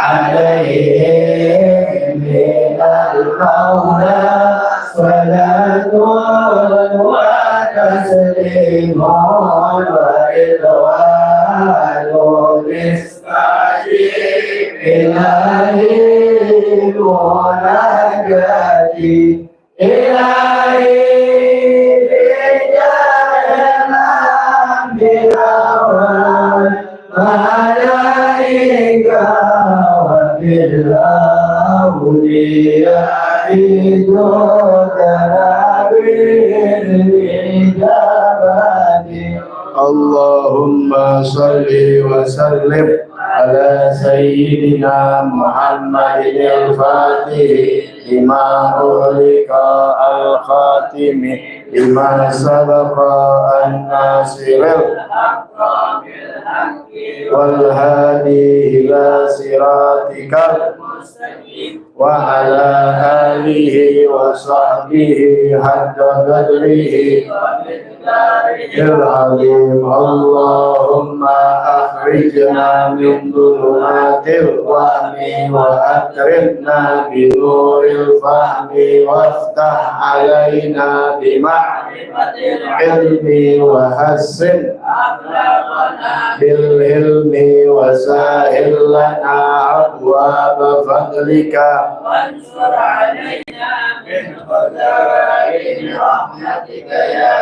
عليهم من المولى صلاة وتسليم ورضوان مستجيب إلهي مناجاتي إلهي الملائكة وبالأولياء جودنا بالإجابات اللهم صل وسلم على سيدنا محمد الفاتح لما أغلق الخاتم لما سبق الناصر والهادي إلى صراطك وعلى آله وصحبه حق قدره العظيم اللهم أخرجنا من ظلمات الوهم وأكرمنا بنور الفهم وافتح علينا بمعرفة العلم وحسن بالعلم وسهل لنا أبواب فضلك وانصر علينا من خزائن رحمتك يا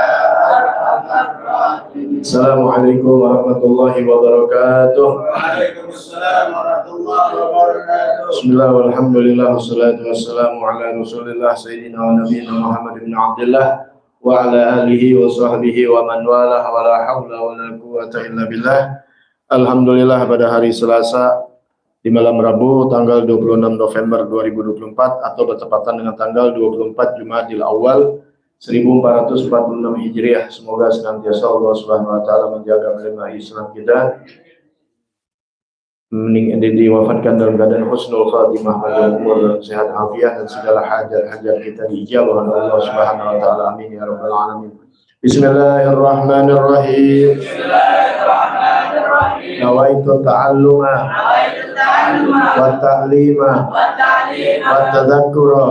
أرحم الراحمين. السلام عليكم ورحمة الله وبركاته. وعليكم السلام ورحمة الله وبركاته. بسم الله والحمد لله والصلاة والسلام على رسول الله سيدنا ونبينا محمد بن عبد الله وعلى آله وصحbihi wa man walah wa la hawla wa la quwwata illa billah. Alhamdulillah pada hari Selasa di malam Rabu tanggal 26 November 2024 atau bertepatan dengan tanggal 24 Jumadil Awal 1446 Hijriah. Semoga senantiasa Allah Subhanahu wa taala menjaga agama Islam kita, diwafatkan dalam keadaan husnul khatimah, panjang umur dan sehat afiat, dan segala hajat-hajat kita diijabah oleh Allah Subhanahu wa taala. Amin ya rabbal alamin. Bismillahirrahmanirrahim. Bismillahirrahmanirrahim. Nawaitu ta'alluma wa ta'lima wa tadhakkura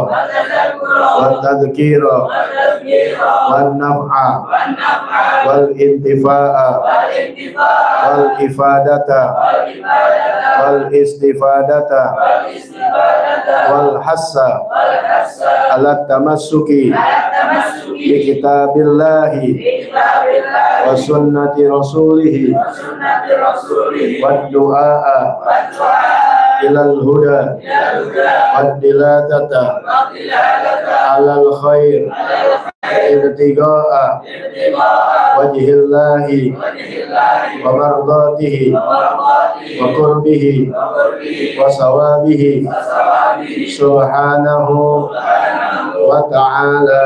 wa tadhkira wa naf'a wal intifa'a wal ifadata wal istifadata wal hassa ala tamassuki bi kitabillahi wa sunnati rasulihi wa du'a ilal huda wa dilatata alal khair ibtiga'a wajhillahi wa mardatihi wa qurbihi wa sawabihi subhanahu wa ta'ala.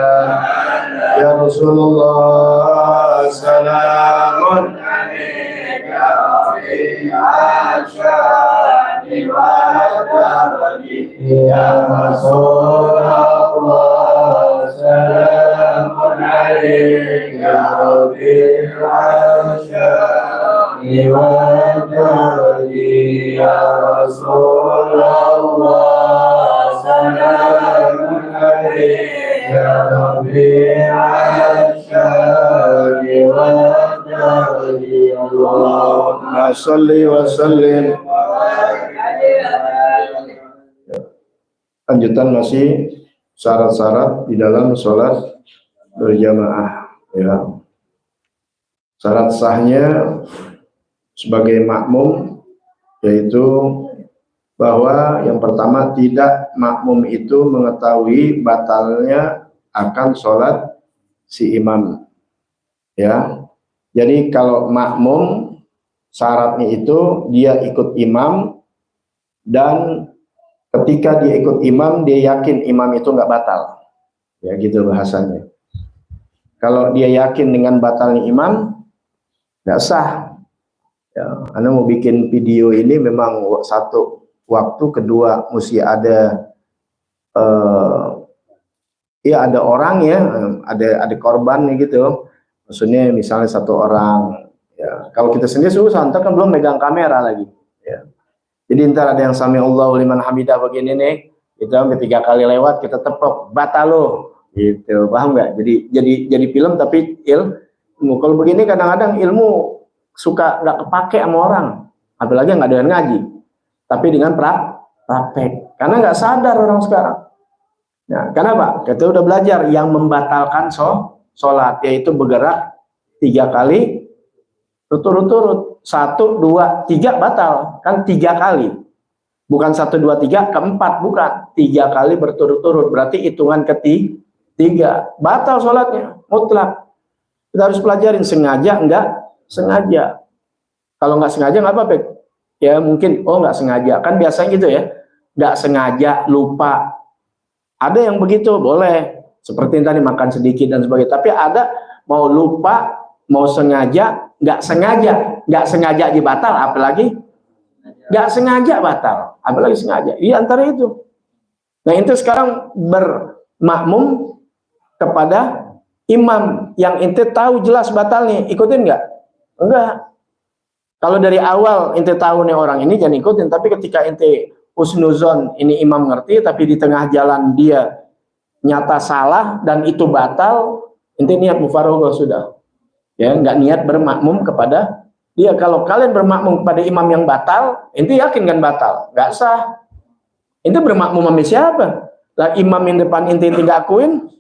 Ya Rasulullah salamun alayka fi ashani wa tarbi. Ya Rasulullah salamun alayka fi ashani wa tarbi. Ya Rasulullah salamun alayka ya Rabbi asyari wa tarbi. Allahumma salli wa sallim. Lanjutan masih syarat-syarat di dalam sholat berjamaah, ya. Syarat sahnya sebagai makmum yaitu bahwa yang pertama, tidak makmum itu mengetahui batalnya akan sholat si imam, ya. Jadi kalau makmum syaratnya itu dia ikut imam, dan ketika dia ikut imam dia yakin imam itu nggak batal, ya gitu bahasanya. Kalau dia yakin dengan batalnya imam, nggak sah. Ya, Anda mau bikin video ini memang satu waktu, kedua mesti ada Iya ada orang ya, ada korban nih gitu. Maksudnya misalnya satu orang, ya kalau kita sendiri susah, ntar kan belum megang kamera lagi. Ya. Jadi ntar ada yang sami Allahu liman hamidah begini nih, kita ketiga kali lewat kita tepok, batal lo, gitu, paham nggak? Jadi film tapi ilmu. Kalau begini kadang-kadang ilmu suka nggak kepake sama orang, apalagi nggak dengan ngaji, tapi dengan praktek, karena nggak sadar orang sekarang. Nah, kenapa? Kita udah belajar yang membatalkan sholat, yaitu bergerak 3 kali berturut-turut, 1, 2, 3 batal, kan 3 kali, bukan 1, 2, 3 keempat, bukan 3 kali berturut-turut, berarti hitungan ketiga batal sholatnya mutlak. Kita harus pelajarin sengaja enggak sengaja. Kalau nggak sengaja nggak apa-apa ya, mungkin oh nggak sengaja, kan biasanya gitu ya, nggak sengaja, lupa, ada yang begitu boleh, seperti tadi makan sedikit dan sebagainya. Tapi ada mau lupa, mau sengaja, nggak sengaja aja batal, apalagi nggak sengaja batal, apalagi sengaja. Di antara itu. Nah itu sekarang bermakmum kepada imam yang ente tahu jelas batalnya, ikutin nggak? Enggak. Kalau dari awal ente tahu nih orang ini jangan ikutin, tapi ketika ente husnuzon ini imam ngerti, tapi di tengah jalan dia nyata salah dan itu batal, ente niat mufarogoh sudah. Ya, nggak niat bermakmum kepada dia. Kalau kalian bermakmum kepada imam yang batal, ente yakin kan batal? Nggak sah. Ente bermakmum sama siapa? Lah imam yang depan ente nggak akuin.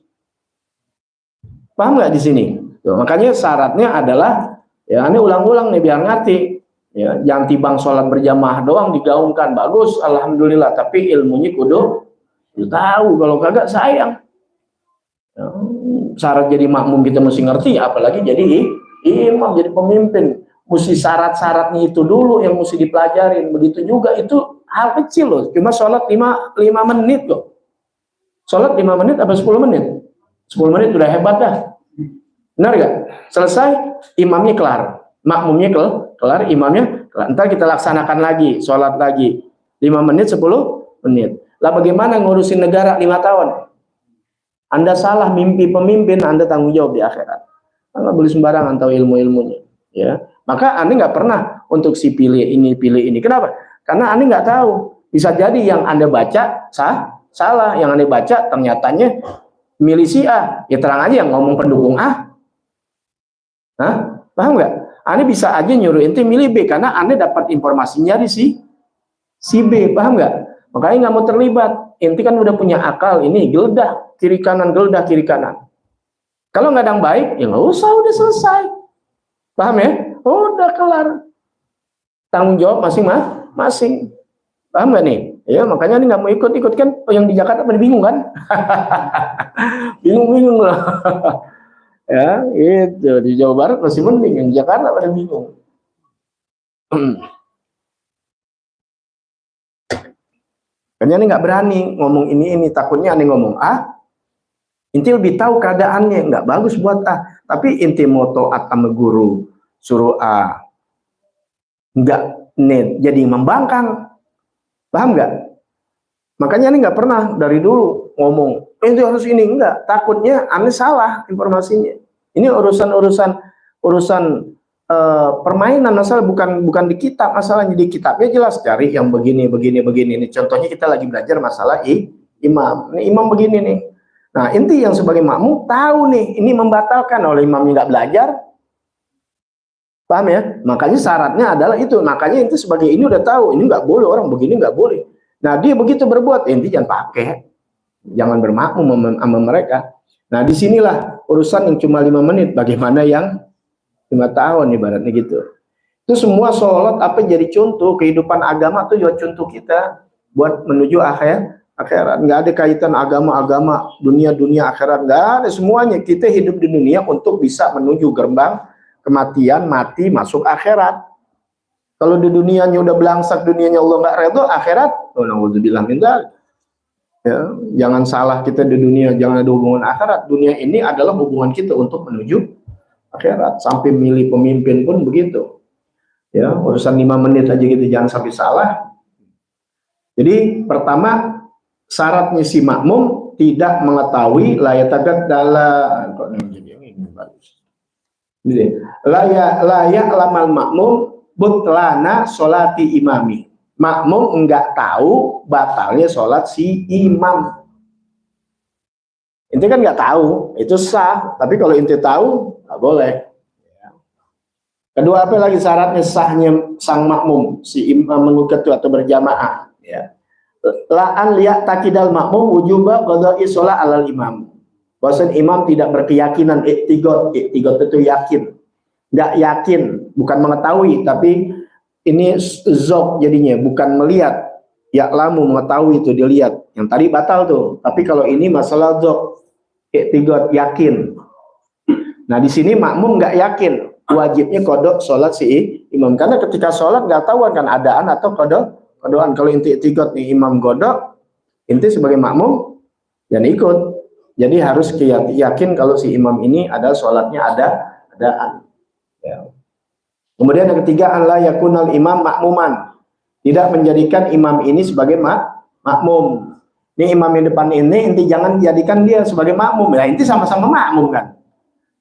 Paham nggak di sini? Tuh, makanya syaratnya adalah ya ini ulang-ulang nih biar ngerti. Ya, jangan tibang sholat berjamaah doang digaungkan bagus, alhamdulillah, tapi ilmunya kudu tahu, kalau kagak sayang. Ya, syarat jadi makmum kita mesti ngerti, apalagi jadi imam, jadi pemimpin, mesti syarat-syaratnya itu dulu yang mesti dipelajarin. Begitu juga itu hal kecil loh, cuma sholat 5 menit loh. Sholat 5 menit apa 10 menit? 10 menit udah hebat dah. Benar gak? Selesai, imamnya kelar, makmumnya kelar, imamnya kelar. Ntar kita laksanakan lagi, sholat lagi 5 menit, 10 menit. Lah bagaimana ngurusin negara 5 tahun? Anda salah mimpi pemimpin, Anda tanggung jawab di akhirat. Anda boleh sembarangan tahu ilmu-ilmunya, ya. Maka Anda nggak pernah untuk si pilih ini. Kenapa? Karena Anda nggak tahu. Bisa jadi yang Anda baca salah, yang Anda baca ternyatanya milisi A. Ya terang aja yang ngomong pendukung A. Hah? Paham nggak? Anda bisa aja nyuruh ente milih B karena Anda dapat informasinya di si B, paham nggak? Makanya nggak mau terlibat. Ente kan udah punya akal, ini geledah kiri kanan. Kalau nggak ada yang baik, ya nggak usah, udah selesai. Paham ya? Udah kelar. Tanggung jawab masing-masing. Paham nggak nih? Ya makanya ini nggak mau ikut kan. Oh, yang di Jakarta pada bingung kan? Bingung lah. Ya, itu di Jawa Barat masih mending, yang di Jakarta pada bingung. Karena ini nggak berani ngomong ini, takutnya aneh ngomong A, inti lebih tahu keadaannya, nggak bagus buat A. Tapi inti mau taat sama guru, suruh A, nggak net, jadi membangkang, paham nggak? Makanya ini nggak pernah dari dulu ngomong, itu harus ini, enggak. Takutnya aneh salah informasinya. Ini urusan permainan, masalah bukan di kitab, masalahnya di kitabnya jelas cari yang begini. Ini contohnya kita lagi belajar masalah imam. Ini imam begini nih. Nah, inti yang sebagai makmum tahu nih, ini membatalkan oleh imam yang nggak belajar. Paham ya? Makanya syaratnya adalah itu. Makanya inti sebagai ini udah tahu, ini nggak boleh, orang begini nggak boleh. Nah, dia begitu berbuat, inti jangan pakai. Jangan bermakmum sama mereka. Nah, disinilah urusan yang cuma 5 menit, bagaimana yang 5 tahun ibaratnya gitu. Itu semua sholat apa jadi contoh, kehidupan agama itu juga contoh kita buat menuju akhirat. Nggak ada kaitan agama, dunia akhirat, nggak ada, semuanya. Kita hidup di dunia untuk bisa menuju gerbang kematian, mati, masuk akhirat. Kalau di dunianya udah belangsak, dunianya Allah nggak redho, akhirat, oh naudzubillah min dzalik. Ya, jangan salah kita di dunia, jangan ada hubungan akhirat. Dunia ini adalah hubungan kita untuk menuju akhirat. Sampai milih pemimpin pun begitu. Ya, urusan 5 menit aja gitu, jangan sampai salah. Jadi pertama syaratnya si makmum tidak mengetahui layak dalam kok ini bagus. Layak lamal makmum butlana sholati imami. Makmum enggak tahu batalnya sholat si imam. Inti kan nggak tahu, itu sah. Tapi kalau inti tahu, nggak boleh. Kedua, apa lagi syaratnya sahnya sang makmum, si imam mengikuti atau berjamaah. Ya. La'an liat takidal makmum wujuba qada'i sholat alal imam. Bahwasan imam tidak berkeyakinan iktigot itu yakin. Nggak yakin, bukan mengetahui, tapi ini zok jadinya, bukan melihat. Ya lamu mengetahui itu dilihat. Yang tadi batal tuh. Tapi kalau ini masalah zok, iktigot yakin. Nah di sini makmum nggak yakin, wajibnya kodok sholat si imam. Karena ketika sholat nggak tahu kan adaan atau kodokan. Kalau inti iktigot nih imam kodok, inti sebagai makmum dan ikut. Jadi harus yakin kalau si imam ini ada sholatnya adaan. Ya. Kemudian yang ketiga, Allah yakunal imam makmuman. Tidak menjadikan imam ini sebagai makmum. Ini imam yang depan ini, inti jangan jadikan dia sebagai makmum. Ya, inti sama-sama makmum kan.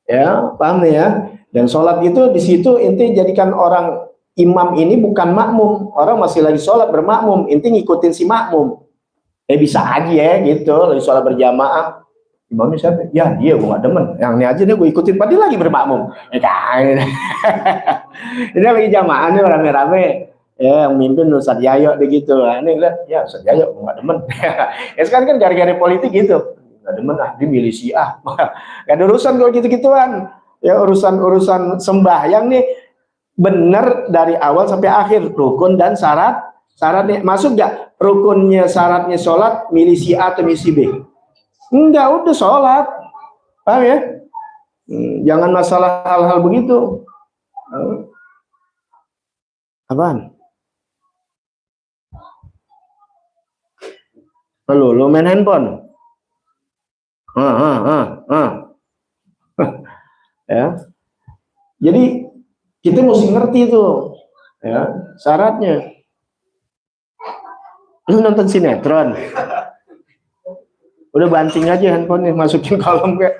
Ya, paham ya? Dan sholat itu di situ inti jadikan orang imam ini bukan makmum. Orang masih lagi sholat bermakmum, inti ngikutin si makmum. Bisa aja ya gitu, lagi sholat berjamaah. Imamnya siapa? Ya dia, gue gak demen. Yang ini aja deh gue ikutin, padahal lagi bermakmum. Ini lagi jamaah nih rame-rame. Ya, yang mimpin Ustadz Yayo begitu. Nah, ini lihat, ya Ustadz Yayo nggak demen. Ya sekarang kan gara-gara politik gitu. Nggak demen dia milih Syiah. Gak ada urusan kalau gitu-gituan. Ya urusan sembahyang nih bener dari awal sampai akhir, rukun dan syaratnya. Masuk nggak rukunnya syaratnya sholat milih si A atau milih si B? Enggak, udah sholat. Paham ya? Jangan masalah hal-hal begitu. Apaan? Lu main handphone? Ya. Jadi kita mesti ngerti tuh, ya syaratnya. Lu nonton sinetron? Udah banting aja handphonenya, masukin kolom kayak.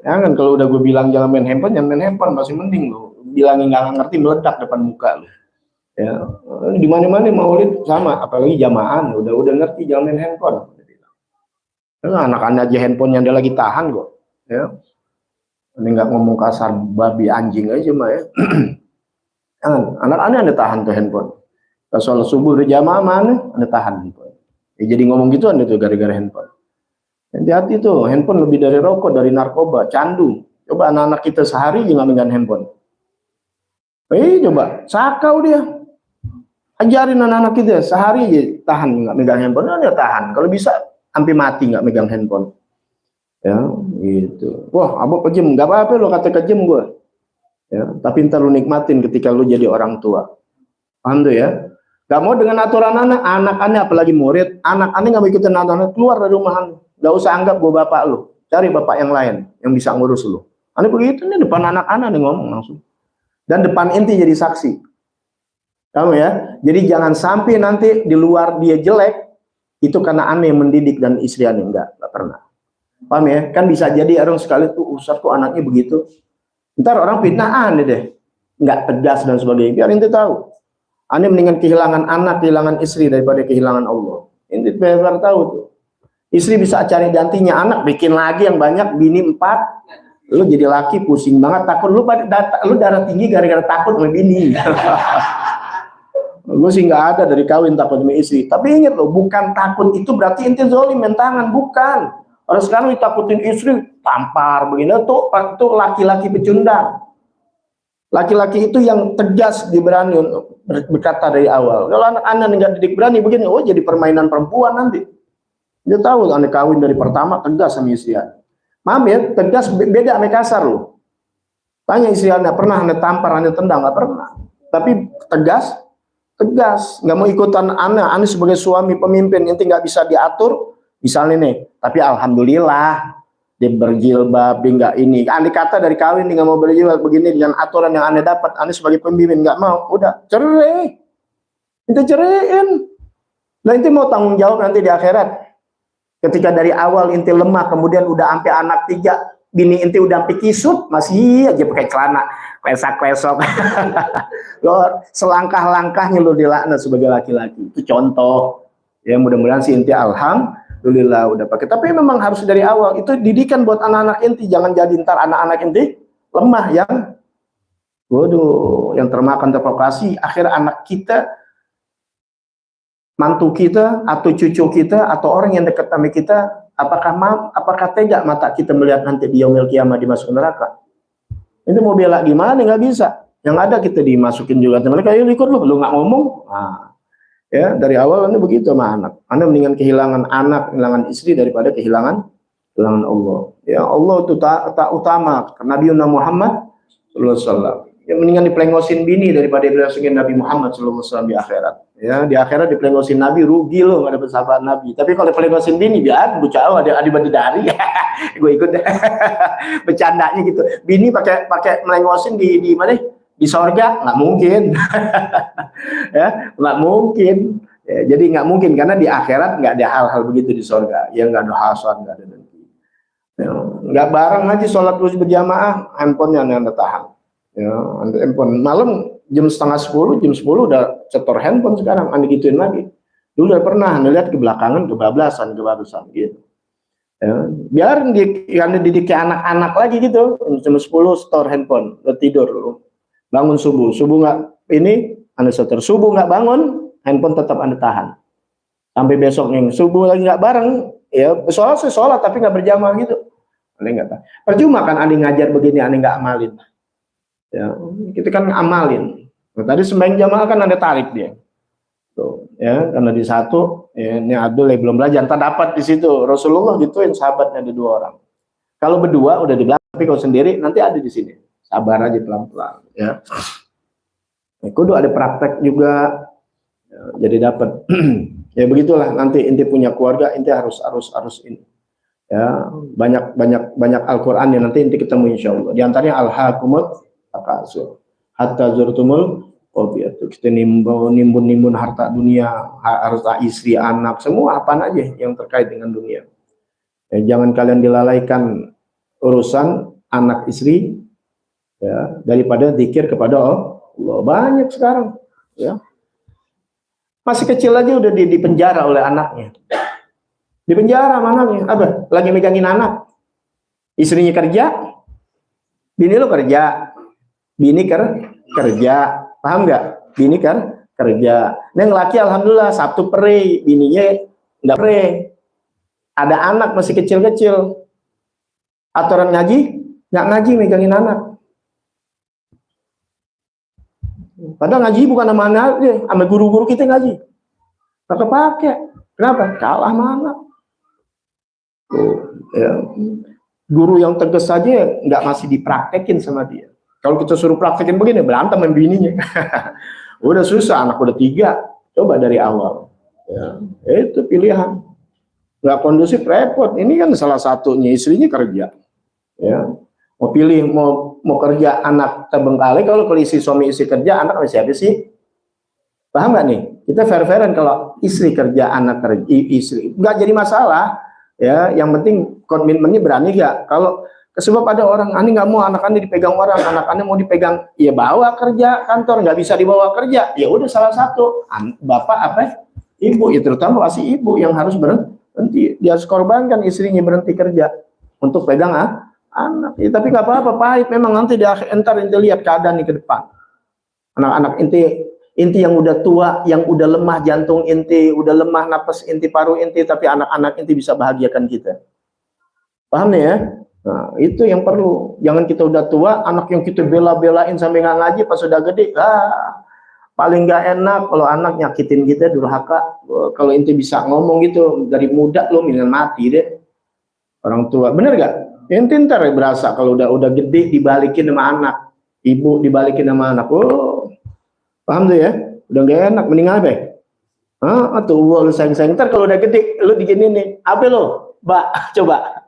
Ya kan kalau udah gue bilang jangan main handphone, masih mending lu bilangin nggak ngerti meledak depan muka lu. Ya, di mana-mana maulid sama, apalagi jamaah, udah ngerti jangan main handphone. Anak-anak aja handphone yang dia lagi tahan kok. Ya, ini nggak ngomong kasar babi anjing aja mah ya. Anak-anak anda tahan tuh handphone. Kalau sholat subuh udah jamaah mana, anda tahan handphone. Ya, jadi ngomong gitu anda tuh gara-gara handphone. Hati-hati tuh, handphone lebih dari rokok, dari narkoba, candu. Coba anak-anak kita sehari juga megang handphone. Coba sakau dia. Ajarin anak-anak kita sehari aja tahan nggak megang handphone, dia tahan. Kalau bisa sampai mati nggak megang handphone. Ya, gitu. Wah, abang kejem, nggak apa-apa lo kata kejem gue. Ya, tapi ntar lu nikmatin ketika lu jadi orang tua. Paham tuh ya? Gak mau dengan aturan anak-anaknya apalagi murid, anak-anaknya nggak mau ikutin anak-anak, keluar dari rumahan. Gak usah anggap gue bapak lu, cari bapak yang lain yang bisa ngurus lu. Aneh begitu nih depan anak-anak nih ngomong langsung. Dan depan inti jadi saksi. Kamu ya? Jadi jangan sampai nanti di luar dia jelek, itu karena aneh yang mendidik dan istri aneh. Enggak pernah. Paham ya? Kan bisa jadi orang sekali tuh Ustaz kok anaknya begitu. Ntar orang fitnah aneh deh. Enggak tegas dan sebagainya. Biar inti tahu. Aneh mendingan kehilangan anak, kehilangan istri daripada kehilangan Allah. Inti biar tahu tuh. Istri bisa cari gantinya, anak bikin lagi yang banyak, bini 4. Lu jadi laki pusing banget, takut lu darah tinggi gara-gara takut sama bini. Gue sih nggak ada dari kawin takut sama istri. Tapi ingat loh, bukan takut itu berarti inti zolim main tangan, bukan. Orang sekarang ditakutin istri, tampar begini tuh laki-laki pecundang. Laki-laki itu yang tegas diberani berkata dari awal. Kalau anak-anak nggak didik berani begini, oh jadi permainan perempuan nanti. Dia tahu anda kawin dari pertama tegas sama istri. Maaf ya, tegas beda sama kasar loh. Tanya istri anda, pernah anda tampar, anda tendang? Nggak pernah. Tapi tegas, nggak mau ikutan anda sebagai suami pemimpin, inti nggak bisa diatur. Misalnya nih, tapi alhamdulillah dia berjilbab, dia nggak ini. Anda kata dari kawin dia nggak mau berjilbab begini dengan aturan yang anda dapat, anda sebagai pemimpin nggak mau, udah cerai, minta ceraiin. Nah, inti mau tanggung jawab nanti di akhirat. Ketika dari awal inti lemah, kemudian udah sampai anak 3, bini inti udah sampai kisut, masih aja pakai celana klesak-klesok. Lo selangkah-langkahnya lo dilaknat sebagai laki-laki. Itu contoh. Ya, mudah-mudahan sih inti alhamdulillah udah pakai. Tapi memang harus dari awal. Itu didikan buat anak-anak inti. Jangan jadi ntar anak-anak inti lemah yang termakan terprovokasi. Akhir anak kita, mantu kita, atau cucu kita, atau orang yang dekat sama kita, apakah tega mata kita melihat nanti di yaumil kiamah dimasuk neraka? Itu mau bela gimana? Nggak bisa. Yang ada kita dimasukin juga. Mereka ikut lu nggak ngomong. Nah, ya dari awal ini begitu sama anak. Anda mendingan kehilangan anak, kehilangan istri daripada kehilangan Allah. Ya Allah itu tak utama. Nabi Muhammad SAW. Yang mendingan diplengosin bini daripada diplengosin Nabi Muhammad SAW di akhirat. Ya, di akhirat diplengosin Nabi, rugi loh nggak dapat sahabat Nabi. Tapi kalau diplengosin bini, biar bucau ada dari. Gue ikut deh. Bercandanya gitu. Bini pakai melengosin di mana? Di sorga nggak mungkin. Ya, nggak mungkin. Ya, jadi nggak mungkin karena di akhirat nggak ada hal-hal begitu di sorga. Ya nggak ada hasad, nggak ada dengki. Ya, nggak bareng aja sholat terus berjamaah, handphonenya Anda tahan. Ya, handphone malam jam 9:30, jam 10 udah cetor handphone sekarang, Anda gituin lagi. Dulu udah pernah Anda lihat ke belakangan kebablasan gitu. Ya, biar Anda didik anak-anak lagi gitu, jam 10 store handphone, udah tidur, bangun subuh nggak ini Anda setor, subuh nggak bangun, handphone tetap Anda tahan. Sampai besoknya subuh lagi nggak bareng, ya sholat tapi nggak berjamaah gitu. Anda nggak tahu. Percuma kan Anda ngajar begini, Anda nggak amalin. Ya, kita kan amalin. Nah, tadi sembahyang jamaah kan Anda tarik dia. Tuh, ya, karena di satu, ya, ini Abdul belum belajar, tak dapat di situ. Rasulullah gituin sahabatnya ada 2 orang. Kalau berdua udah di belakang, tapi kalau sendiri nanti ada di sini. Sabar aja pelan-pelan, ya. Kudu ada praktek juga, ya, jadi dapat. Ya begitulah nanti inti punya keluarga, inti harus ini. Ya, banyak Al-Qur'an yang nanti inti ketemu insyaallah. Di antaranya al-hakumut takasur hatta zurtumul qobiyat. Kita nimbun harta dunia, harta istri, anak, semua apa aja yang terkait dengan dunia. Ya, jangan kalian dilalaikan urusan anak istri, ya, daripada zikir kepada Allah. Banyak sekarang, ya. Masih kecil aja udah di penjara oleh anaknya. Di penjara anaknya, apa? Lagi megangin anak. Istrinya kerja, bini lo kerja. Bini kerja, paham nggak? Bini kerja. Neng laki alhamdulillah Sabtu pray, bininya nggak pray. Ada anak masih kecil-kecil. Aturan ngaji, nggak ngaji megangin anak. Padahal ngaji bukan sama anak dia, sama guru-guru kita ngaji. Pakai pakai. Kenapa? Kalah sama anak. Ya. Guru yang tegas saja nggak masih dipraktekin sama dia. Kalau kita suruh praktekin begini, berantem sama bininya. Udah susah, anak udah 3. Coba dari awal. Ya, itu pilihan. Nggak kondusif, repot. Ini kan salah satunya, istrinya kerja. Ya, mau pilih, mau kerja anak terbengkalai, kalau suami istri kerja, anak siapa sih? Paham nggak nih? Kita fair-fairan kalau istri kerja, anak kerja, istri. Nggak jadi masalah. Ya, yang penting komitmennya berani nggak? Kalau sebab ada orang, Ani nggak mau anak Ani dipegang orang, anak Ani mau dipegang, ya bawa kerja kantor, nggak bisa dibawa kerja, ya udah salah satu, bapak apa, ibu, ya terutama pasti ibu yang harus berhenti, dia harus korbankan istrinya berhenti kerja untuk pegang anak, ya, tapi nggak apa-apa, pahit memang nanti di akhir, entar inti lihat keadaan di ke depan, anak-anak inti yang udah tua, yang udah lemah jantung inti, udah lemah napas inti, paru inti, tapi anak-anak inti bisa bahagiakan kita, paham nih ya? Nah, itu yang perlu. Jangan kita udah tua, anak yang kita bela-belain sampai nggak ngaji, pas sudah gede, paling nggak enak kalau anak nyakitin kita, durhaka. Kalau inti bisa ngomong gitu dari muda, lo mendingan mati deh. Orang tua, bener gak? Inti ntar berasa kalau udah gede dibalikin sama anak, ibu dibalikin sama anak. Oh, paham tuh ya? Udah nggak enak, mending apa? Atau lu sayang-sayang. Ntar kalau udah gede, lu digini nih, apa lo? Mbak, coba.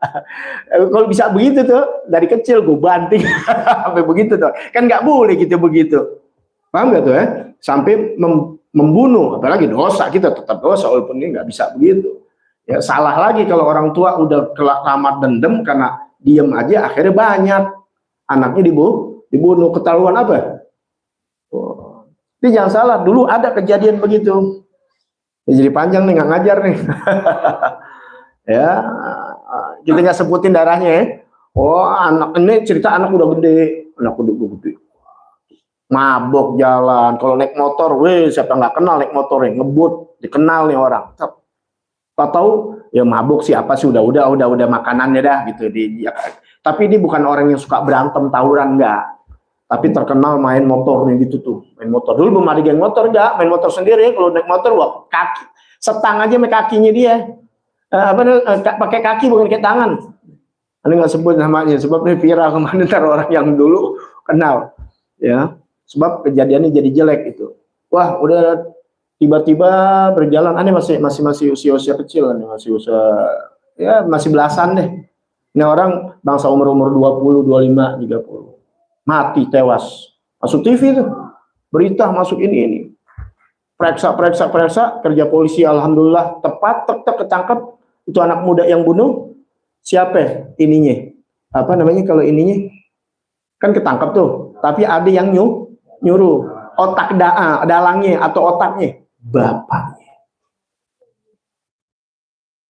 Kalau bisa begitu tuh, dari kecil gue banting. Sampai begitu tuh. Kan nggak boleh gitu begitu. Paham nggak tuh ya? Sampai membunuh, apalagi dosa, kita tetap dosa walaupun ini nggak bisa begitu. Ya salah lagi kalau orang tua udah kelamat dendam karena diem aja, akhirnya banyak anaknya dibunuh. Ketahuan apa? Oh. Jadi jangan salah, dulu ada kejadian begitu. Ya, jadi panjang nih, nggak ngajar nih. Ya, kita nggak sebutin darahnya ya. Oh, anak ini cerita anak udah gede, mabok jalan. Kalau naik motor, weh siapa nggak kenal naik motor ngebut, dikenal nih orang. Tak tahu ya mabuk siapa sih, udah makanannya dah gitu. Ya. Tapi ini bukan orang yang suka berantem tawuran, enggak. Tapi terkenal main motor nih gitu tuh. Main motor dulu belum ada geng motor, enggak, main motor sendiri. Kalau naik motor wah kaki setang aja sama kakinya dia. Pakai kaki bukan pakai tangan. Ini nggak sebut namanya sebab ini viral kemana ntar orang yang dulu kenal ya. Sebab kejadiannya jadi jelek itu. Wah, udah tiba-tiba berjalan, aneh masih usia kecil, aneh masih usia ya masih belasan deh. Ini orang bangsa umur 20, 25, 30. Mati tewas. Masuk TV tuh. Berita masuk ini. Periksa kerja polisi alhamdulillah tepat ketangkep. Itu anak muda yang bunuh siapa ininya? Apa namanya kalau ininya? Kan ketangkep tuh, tapi ada yang nyuruh otak dalangnya atau otaknya bapaknya,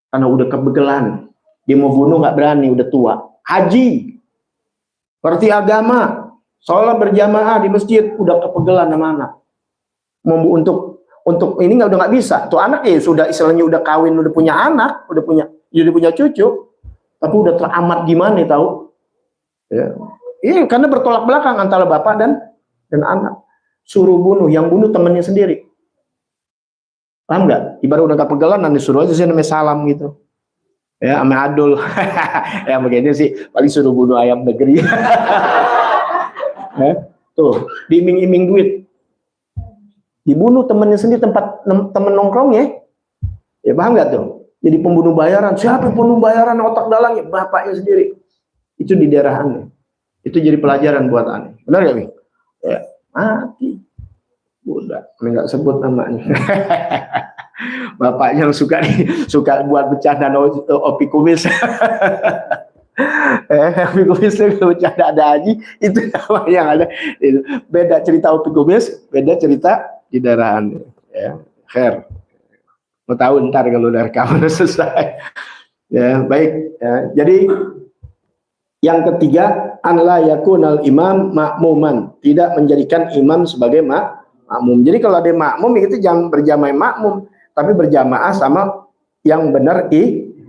karena udah kebegelan dia mau bunuh nggak berani, udah tua, haji ngerti agama, sholat berjamaah di masjid, udah kepegelan sama anak, mau untuk ini udah nggak bisa, tuh anak ya sudah istilahnya udah kawin, udah punya anak, udah punya cucu, tapi udah teramat gimana tahu ya. Iya, karena bertolak belakang antara bapak dan anak. Suruh bunuh, yang bunuh temannya sendiri. Paham nggak? Ibarat udah gak pegelan, nanti suruh aja sih namanya salam gitu. Ya, sama adul. Ya begini sih, paling suruh bunuh ayam negeri. Tuh, diiming-iming duit. Dibunuh temannya sendiri, temen nongkrongnya. Ya paham nggak tuh? Jadi pembunuh bayaran. Siapa pembunuh bayaran otak dalangnya? Bapaknya sendiri. Itu di daerah Aneh. Itu jadi pelajaran buat Aneh. Benar gak, Bing? Ya, mati. Udah, nggak sebut namanya. Bapaknya yang suka buat bercanda opi kumis. Opi kumis itu bercanda ada haji, itu nama yang ada. Beda cerita opi kumis, beda cerita di daerah Aneh. Ya, khair. Mau tahu ntar kalau udah rekaman selesai. Ya, baik. Ya, jadi yang ketiga, an la yakunal imam makmuman, tidak menjadikan imam sebagai makmum. Jadi kalau ada makmum itu jangan berjamaah makmum, tapi berjamaah sama yang benar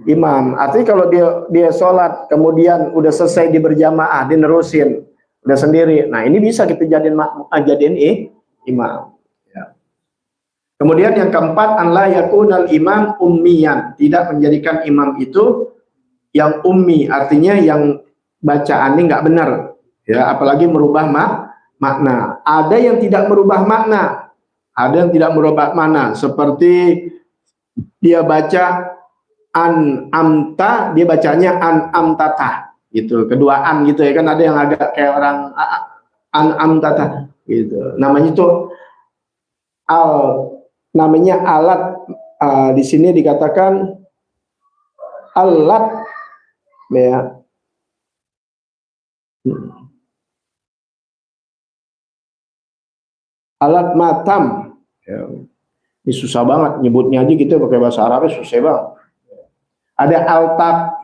imam. Artinya kalau dia sholat kemudian udah selesai di berjamaah, dia nerusin udah sendiri. Nah, ini bisa kita jadiin makmum, jadiin imam. Ya. Kemudian yang keempat, an la yakunal imam ummiyan, tidak menjadikan imam itu yang ummi, artinya yang bacaannya nggak benar, ya, apalagi merubah makna. Ada yang tidak merubah makna, ada yang tidak merubah makna, seperti dia baca an amta, dia bacanya an amtata, gitu, keduaan gitu ya kan, ada yang agak kayak orang an amtata, gitu. Namanya itu namanya alat, di sini dikatakan alat, ya. Alat matam, ya. Ini susah banget nyebutnya aja gitu pakai bahasa Arab susah banget. Ada altak,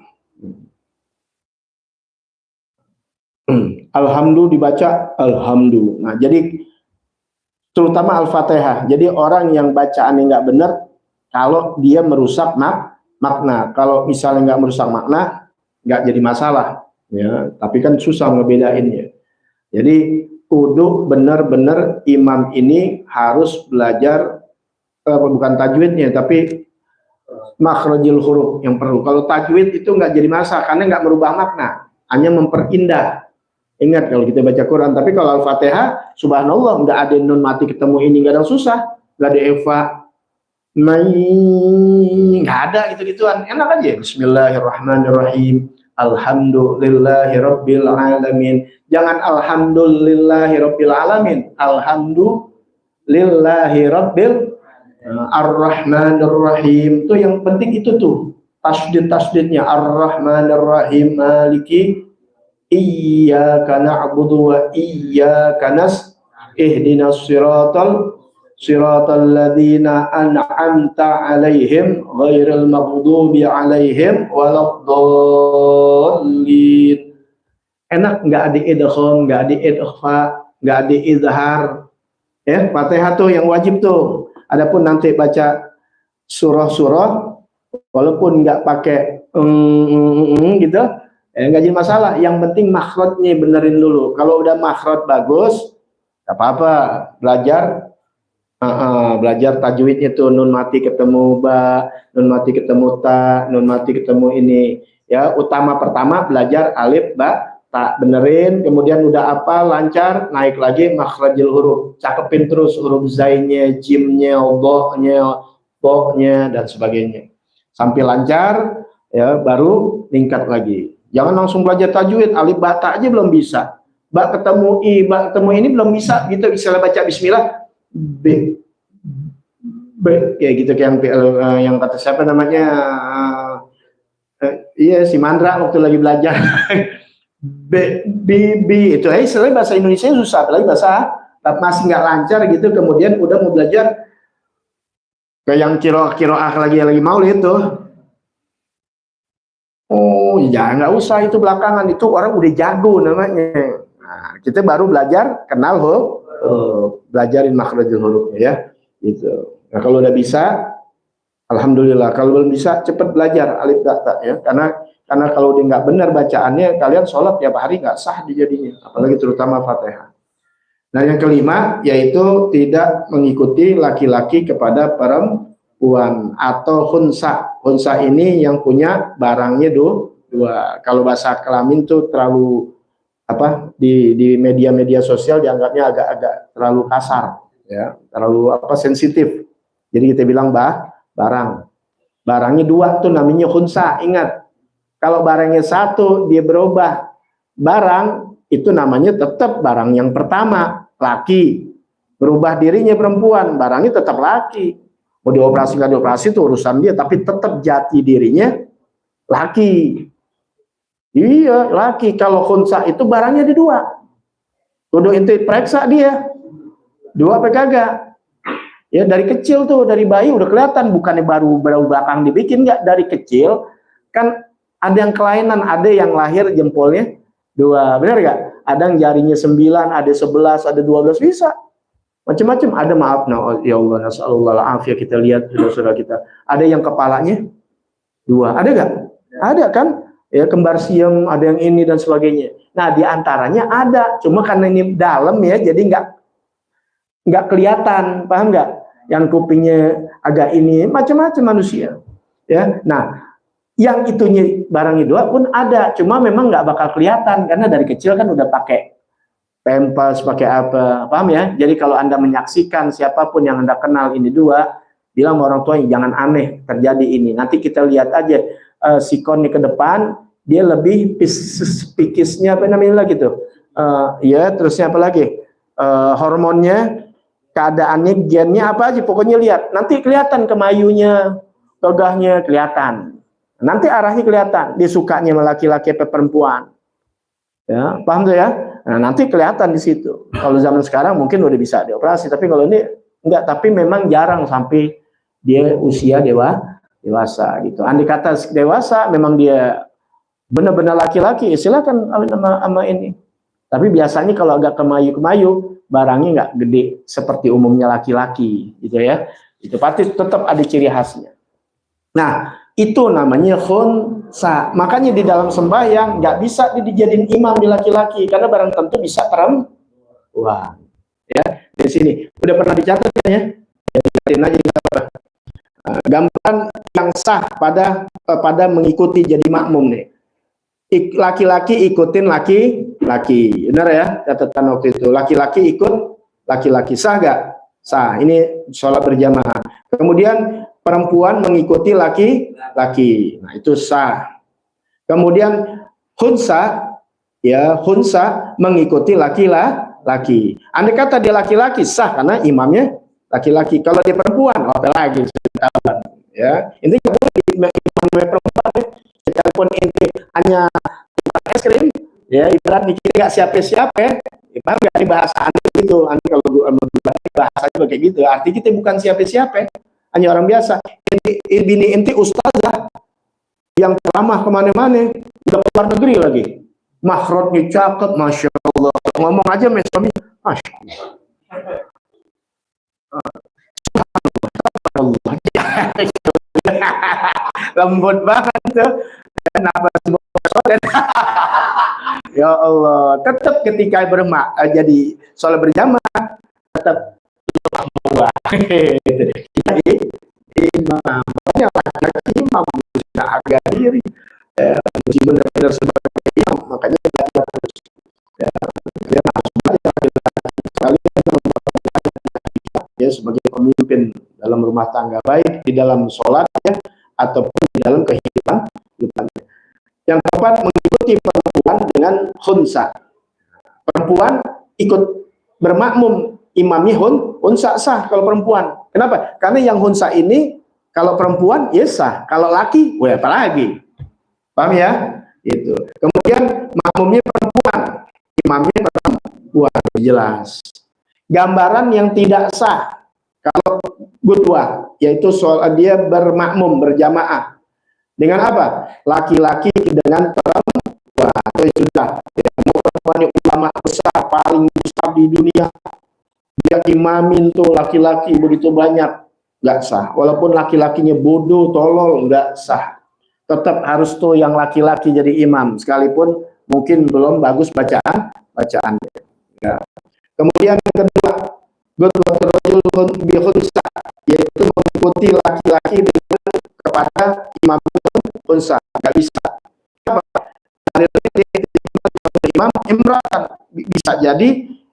alhamdulillah dibaca alhamdulillah. Nah, jadi terutama al-fatihah. Jadi orang yang bacaannya nggak benar kalau dia merusak makna. Kalau misalnya nggak merusak makna, nggak jadi masalah. Ya, tapi kan susah ngebedainnya. Jadi kudu benar-benar imam ini harus belajar bukan tajwidnya, tapi makhrajul huruf yang perlu. Kalau tajwid itu nggak jadi masalah karena nggak merubah makna, hanya memperindah. Ingat kalau kita baca Quran, tapi kalau Al-Fatihah, subhanallah, nggak ada nun mati ketemu ini, nggak ada susah, nggak ada eva, nggak ada gitu-gituan, enak aja. Bismillahirrahmanirrahim. Alhamdulillahirabbil alamin. Jangan alhamdulillahirabbil alamin. Alhamdulillah lillahi rabbil ar-rahmanir rahim. Itu yang penting itu tuh. Tasdid-tasdidnya ar-rahmanir rahim maliki iyyaka na'budu wa iyyaka ihdinas siratal ladzina an'amta 'alaihim ghairil maghdubi 'alaihim waladdallin. Enak nggak ada idgham, nggak ada ikhfa, nggak ada izhar. Ya, Fatihah tuh yang wajib tuh. Adapun nanti baca surah-surah walaupun nggak pakai gitu, nggak jadi masalah. Yang penting makhrajnya benerin dulu. Kalau udah makhraj bagus, nggak apa-apa. Belajar tajwidnya tuh nun mati ketemu ba, nun mati ketemu ta, nun mati ketemu ini. Ya, utama pertama belajar alif ba ta, benerin, kemudian udah apa lancar, naik lagi makhrajul huruf, cakepin terus huruf zainnya, jimnya, bo-nya dan sebagainya. Sampai lancar ya baru tingkat lagi. Jangan langsung belajar tajwid alif ba ta aja belum bisa. Ba ketemu i, ba ketemu ini belum bisa gitu, bisa baca bismillah B kayak gitu kayak yang kata siapa namanya iya si Mandra waktu lagi belajar B itu istilahnya bahasa Indonesia susah, apalagi bahasa masih nggak lancar gitu, kemudian udah mau belajar kayak yang kiroah lagi maulid itu. Oh ya nggak usah, itu belakangan, itu orang udah jago namanya. Nah, kita baru belajar kenal belajarin makhrajul hurufnya ya gitu. Nah kalau udah bisa alhamdulillah, kalau belum bisa cepet belajar alif ba ta ya, karena kalau udah nggak benar bacaannya kalian sholat tiap hari nggak sah dijadinya, apalagi terutama Fatihah. Nah yang kelima yaitu tidak mengikuti laki-laki kepada perempuan atau khunsa. Khunsa ini yang punya barangnya dua. Kalau bahasa kelamin tuh terlalu apa di media-media sosial dianggapnya agak terlalu kasar ya, terlalu sensitif. Jadi kita bilang barangnya dua tuh namanya khunsa. Ingat, kalau barangnya satu dia berubah barang, itu namanya tetap barang yang pertama laki, berubah dirinya perempuan, barangnya tetap laki. Mau dioperasi nggak dioperasi itu urusan dia, tapi tetap jati dirinya laki. Iya, laki. Kalau khunsa itu barangnya ada dua. Kudu inti periksa dia. Dua apa kagak? Ya dari kecil tuh, dari bayi udah kelihatan, bukannya baru belakang dibikin, nggak, dari kecil kan ada yang kelainan, ada yang lahir jempolnya dua, benar nggak? Ada yang jarinya 9, ada 11, ada 12, bisa. Macam-macam, ada maaf, ya Allah, nasallallahu alaihi, kita lihat saudara kita, ada yang kepalanya dua, ada nggak? Ada kan? Ya kembar siam, ada yang ini dan sebagainya. Nah diantaranya ada, cuma karena ini dalam ya, jadi nggak kelihatan, paham nggak? Yang kupingnya agak ini, macam-macam manusia. Ya, nah yang itunya barangnya dua pun ada, cuma memang nggak bakal kelihatan karena dari kecil kan udah pakai pampers, pakai apa, paham ya? Jadi kalau Anda menyaksikan siapapun yang Anda kenal ini dua, bilang sama orang tuanya jangan aneh terjadi ini. Nanti kita lihat aja sikonnya ke depan, dia lebih pikisnya apa namanya lagi tuh, ya terusnya apa lagi, hormonnya, keadaannya, gennya apa aja, pokoknya lihat. Nanti kelihatan kemayunya, gagahnya kelihatan. Nanti arahnya kelihatan, dia sukanya laki-laki atau perempuan. Ya, paham tuh ya? Nah, nanti kelihatan di situ. Kalau zaman sekarang mungkin udah bisa dioperasi, tapi kalau ini enggak, tapi memang jarang sampai dia usia dewasa gitu. Andai kata dewasa memang dia benar-benar laki-laki, silakan sama ini. Tapi biasanya kalau agak kemayu-kemayu, barangnya nggak gede seperti umumnya laki-laki, gitu ya. Itu pasti tetap ada ciri khasnya. Nah, itu namanya khunsa. Makanya di dalam sembahyang nggak bisa dijadiin imam di laki-laki, karena barang tentu bisa perempuan. Ya, di sini udah pernah dicatat ya. Lihatin aja gambaran yang sah pada mengikuti jadi makmum nih. Laki-laki ikutin laki-laki, benar ya, catatan waktu itu. Laki-laki ikut laki-laki, sah gak? Sah. Ini sholat berjamaah. Kemudian perempuan mengikuti laki-laki, nah itu sah. Kemudian khunsa, ya khunsa mengikuti laki. Andai kata dia laki-laki sah karena imamnya laki-laki. Kalau dia perempuan, apa lagi? Ya, intinya imamnya perempuan. Sekalipun inti hanya tukang es krim, ya ibarat dikira nggak siapa-siapa, ya. Ibarat nggak dibahas aneh gitu. Aneh kalau bahasanya kayak gitu. Arti kita bukan siapa-siapa, hanya orang biasa. Inti ustazah yang ceramah kemana-mana, udah keluar negeri lagi. Makhrajnya cakep, masya Allah. Ngomong aja sama suami, masya Allah. Lembut banget tuh. Kenapa ya Allah, tetap ketika jadi sholat berjamaah tetap jadi imam, laki-laki imam agak diri, mesti benar-benar sebagai imam, makanya kita harus ya sebagai pemimpin dalam rumah tangga, baik di dalam sholat ya ataupun di dalam kehidupan. Yang keempat, mengikuti perempuan dengan khunsa. Perempuan ikut bermakmum imamnya khunsa sah kalau perempuan. Kenapa? Karena yang khunsa ini kalau perempuan ya sah, kalau laki, wah apalagi. Paham ya? Itu. Kemudian makmumnya perempuan, imamnya perempuan, jelas. Gambaran yang tidak sah kalau gudwah, yaitu soal dia bermakmum berjamaah dengan apa? Laki-laki dengan perempuan. Itu sudah. Ya, perempuan yang ulama besar paling besar di dunia, dia imamin tuh laki-laki begitu banyak, nggak sah. Walaupun laki-lakinya bodoh, tolol, nggak sah. Tetap harus tuh yang laki-laki jadi imam, sekalipun mungkin belum bagus bacaannya. Ya. Kemudian yang kedua, bihunsa, yaitu mengikuti laki-laki dengan kepada imam unsa, nggak bisa. Imam imratan, bisa jadi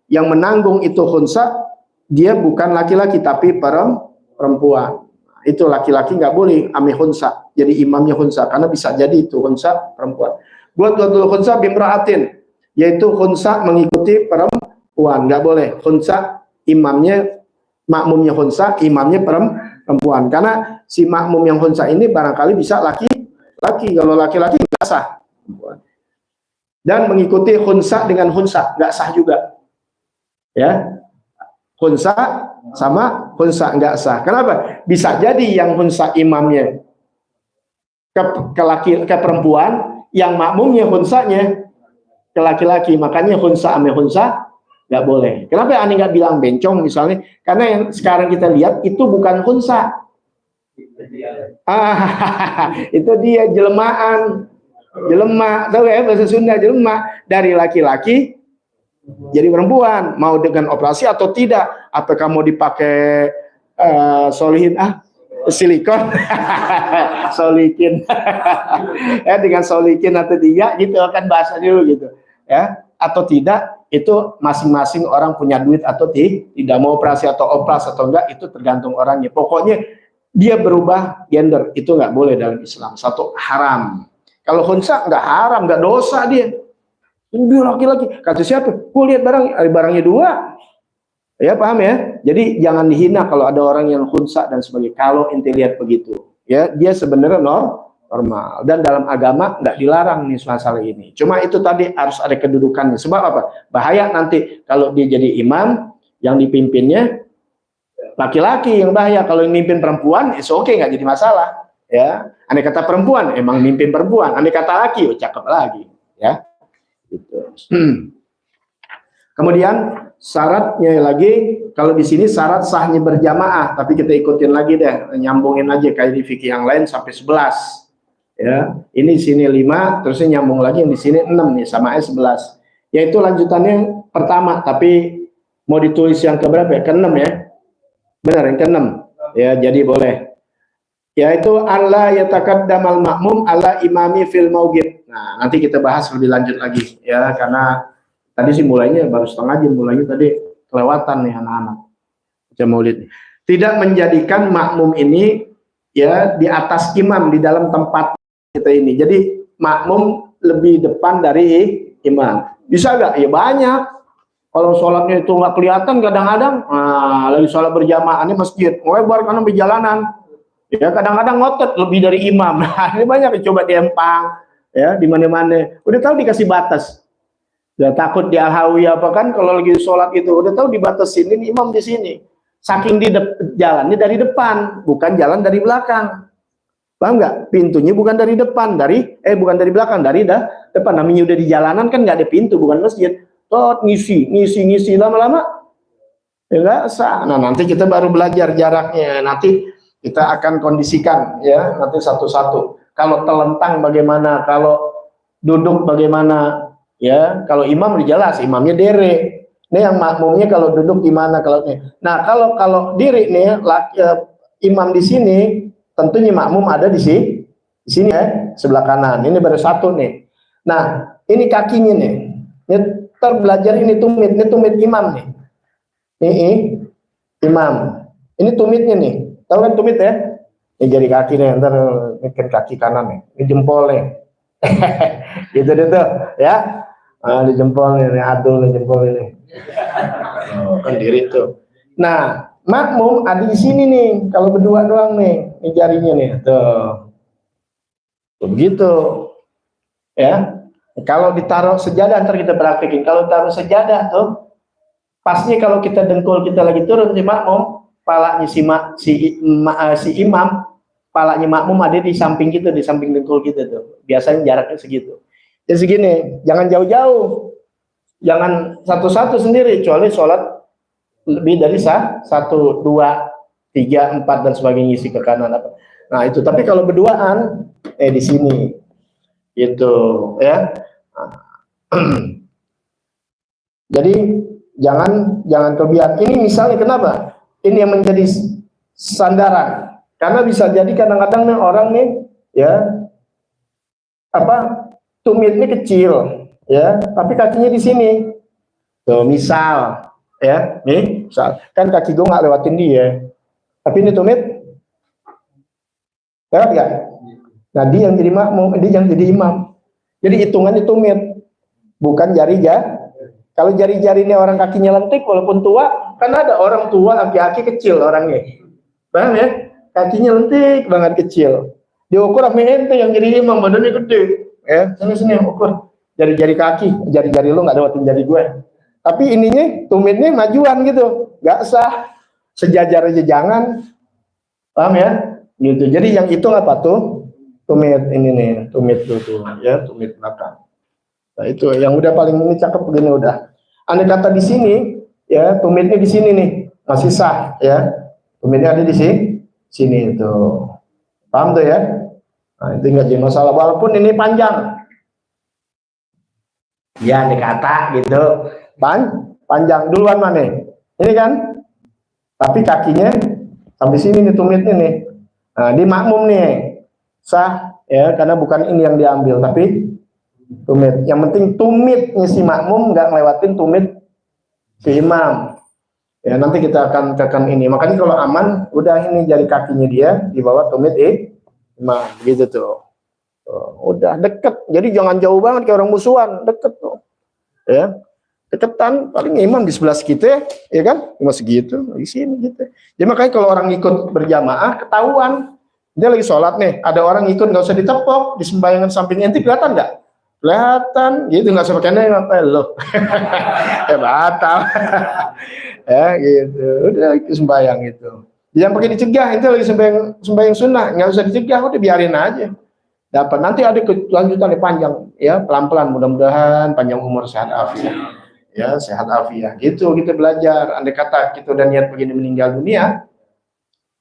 yang menanggung itu hunsa dia bukan laki-laki tapi perempuan. Itu laki-laki nggak boleh ame hunsa, jadi imamnya hunsa, karena bisa jadi itu hunsa perempuan. Buat hunsa bimraatin, yaitu hunsa mengikuti perempuan, nggak boleh. Hunsa imamnya, makmumnya hunsa, imamnya perempuan, karena si makmum yang hunsa ini barangkali bisa laki-laki, kalau laki-laki nggak sah. Dan mengikuti hunsa dengan hunsa nggak sah juga, ya. Hunsa sama hunsa nggak sah. Kenapa? Bisa jadi yang hunsa imamnya ke perempuan, yang makmumnya hunsanya ke laki-laki, makanya hunsa ame hunsa nggak boleh. Kenapa aneh nggak bilang bencong misalnya? Karena yang sekarang kita lihat itu bukan hunsa. Itu dia jelmaan. Jelema, tahu ya bahasa Sunda, jelema dari laki-laki jadi perempuan, mau dengan operasi atau tidak, apakah mau dipakai solihin silikon solikin ya, dengan solikin atau tidak gitu kan bahasa dulu gitu ya, atau tidak, itu masing-masing orang punya duit atau tidak, mau operasi atau operasi atau enggak, itu tergantung orangnya. Pokoknya dia berubah gender itu nggak boleh dalam Islam, satu haram. Kalau hunsa nggak haram, nggak dosa dia. Dia laki-laki. Kata siapa? Gue lihat barangnya dua. Ya paham ya? Jadi jangan dihina kalau ada orang yang hunsa dan sebagainya. Kalau ente lihat begitu, ya dia sebenarnya normal. Dan dalam agama nggak dilarang nih masalah ini. Cuma itu tadi harus ada kedudukannya. Sebab apa? Bahaya nanti kalau dia jadi imam, yang dipimpinnya laki-laki yang bahaya. Kalau yang mimpin perempuan, it's okay, nggak jadi masalah. Ya, andai kata perempuan emang mimpin perempuan, andai kata laki, cakep lagi, ya. Gitu. Kemudian syaratnya lagi, kalau di sini syarat sahnya berjamaah, tapi kita ikutin lagi deh, nyambungin aja kayak di fikih yang lain sampai 11. Ya, ini di sini 5, terusnya nyambung lagi yang di sini 6 nih, sama 11. Yaitu lanjutannya pertama, tapi mau ditulis yang keberapa ya? Ke-6 ya. Benar, yang ke-6. Ya, jadi boleh. Yaitu Allah yataqaddamal makmum ala imami fil maugib. Nah, nanti kita bahas lebih lanjut lagi ya, karena tadi sih mulainya baru setengah jam, mulainya tadi kelewatan nih anak-anak. Maulid. Tidak menjadikan makmum ini ya di atas imam di dalam tempat kita ini. Jadi makmum lebih depan dari imam. Bisa nggak? Ya banyak. Kalau sholatnya itu nggak kelihatan kadang-kadang, lagi sholat berjamaah ini masjid, lebar karena perjalanan. Ya kadang-kadang ngotot lebih dari imam. Nah, ini banyak yang coba diempang, ya di mana-mana. Udah tahu dikasih batas. Ya takut di Al-Hawiyah apa kan kalau lagi sholat itu udah tahu dibatasin ini imam di sini. Saking di jalannya dari depan, bukan jalan dari belakang. Paham nggak? Pintunya bukan dari depan, bukan dari belakang, dari depan. Namanya udah di jalanan kan nggak ada pintu, bukan masjid. Tot ngisi lama-lama ya nggak sah. Nah nanti kita baru belajar jaraknya. Nanti kita akan kondisikan ya nanti satu-satu. Kalau telentang bagaimana, kalau duduk bagaimana, ya kalau imam udah jelas imamnya dere. Ini yang makmumnya kalau duduk gimana kalau nih. Nah kalau diri nih imam di sini tentunya makmum ada di sini ya sebelah kanan. Ini baru satu nih. Nah ini kakinya nih. Ini belajar ini tumit imam nih. Ini imam. Ini tumitnya nih. Tahu kan tumit ya? Ini jari kaki nih, ntar bikin kaki kanan nih. Ini jempol nih. Gitu deh tuh, ya. Di jempol nih, adul nih jempol ini. Kan diri tuh. Nah, makmum ada di sini nih. Kalau berdua doang nih, ini jarinya nih. Tuh. Begitu. Ya. Kalau ditaruh sejadah ntar kita praktekin. Kalau taruh sejadah tuh, pasnya kalau kita dengkul kita lagi turun si makmum, palanya si imam, palanya makmum ada di samping kita, di samping dengkul kita tuh. Biasanya jaraknya segitu. Jadi segini, jangan jauh-jauh, jangan satu-satu sendiri, kecuali sholat lebih dari 1, 2, 3, 4 dan sebagainya isi ke kanan apa. Nah itu. Tapi kalau berduaan, di sini, gitu ya. Jadi jangan kelebihan. Ini misalnya kenapa? Ini yang menjadi sandaran. Karena bisa jadi kadang-kadang nih orang nih ya tumitnya kecil ya, tapi kakinya di sini. Tuh misal ya, nih misal kan kaki gue nggak lewatin dia. Tapi ini tumit lewat nggak? Nah dia yang jadi makmum, dia yang jadi imam. Jadi hitungannya tumit, bukan jari-jari. Kalau jari-jarinya orang kakinya lentik walaupun tua, kan ada orang tua kaki kecil orangnya. Paham ya? Kakinya lentik banget kecil. Diukur sama ente yang jadi imam badannya gede. Ya, sini ukur. Jari-jari kaki, jari-jari lu nggak lewatin jari gue. Tapi ininya tumitnya majuan gitu. Nggak sah. Sejajar aja jangan. Paham ya? Gitu. Jadi yang itu apa tuh? Tumit ini nih, tumit tuh ya, tumit belakang. Nah itu yang udah paling ini cakep begini udah. Andai kata di sini ya tumitnya di sini nih masih sah ya. Tumitnya ada di sini itu. Paham tuh ya? Nah, itu nggak jadi masalah walaupun ini panjang. Ya andai kata gitu. Panjang duluan mana? Ini kan. Tapi kakinya sampai sini nih tumitnya nih. Nah, di makmum nih sah ya karena bukan ini yang diambil tapi tumit. Yang penting tumitnya si makmum nggak ngelewatin tumit si imam. Ya nanti kita akan ini. Makanya kalau aman udah ini jari kakinya dia di bawah tumit imam gitu tuh. Udah deket. Jadi jangan jauh banget kayak orang musuhan, deket tuh. Ya. Deketan paling imam di sebelah kita ya kan? Cuma segitu di sini gitu. Jadi makanya kalau orang ikut berjamaah ketahuan dia lagi sholat nih, ada orang ikut nggak usah ditepok di sembayangan samping ente kelihatan nggak? Kelihatan, gitu nggak usah pakai apa lo, ya batal, ya gitu, udah sembayang itu. Jangan pakai dicegah, itu lagi sembayang sunnah, nggak usah dicegah, udah biarin aja. Dapat nanti ada kelanjutan yang panjang, ya pelan-pelan, mudah-mudahan panjang umur sehat afiat, ya sehat afiat. Gitu kita belajar. Andai kata kita udah niat begini meninggal dunia,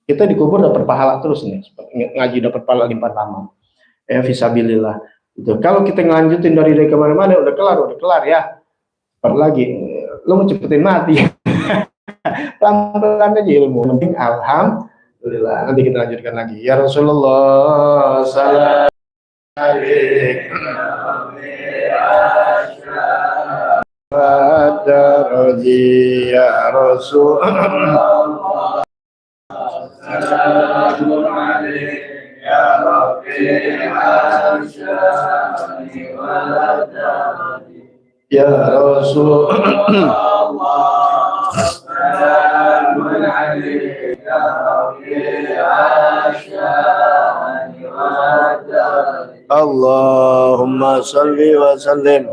kita dikubur dapat pahala terus nih, ngaji dapat pahala limpah lama. Ya fisabilillah. Itu. Kalau kita ngelanjutin dari kemana-mana udah kelar ya. Cepat lagi, lo mau cepetin mati. Pelan-pelan aja ilmu. Penting alhamdulillah. Nanti kita lanjutkan lagi. Ya Rasulullah salam alaikum. Ya Rasulullah. Assalamualaikum ya Rabbi al-Syami wal-Adami Ya Rasul. Allahumma salli wa sallim.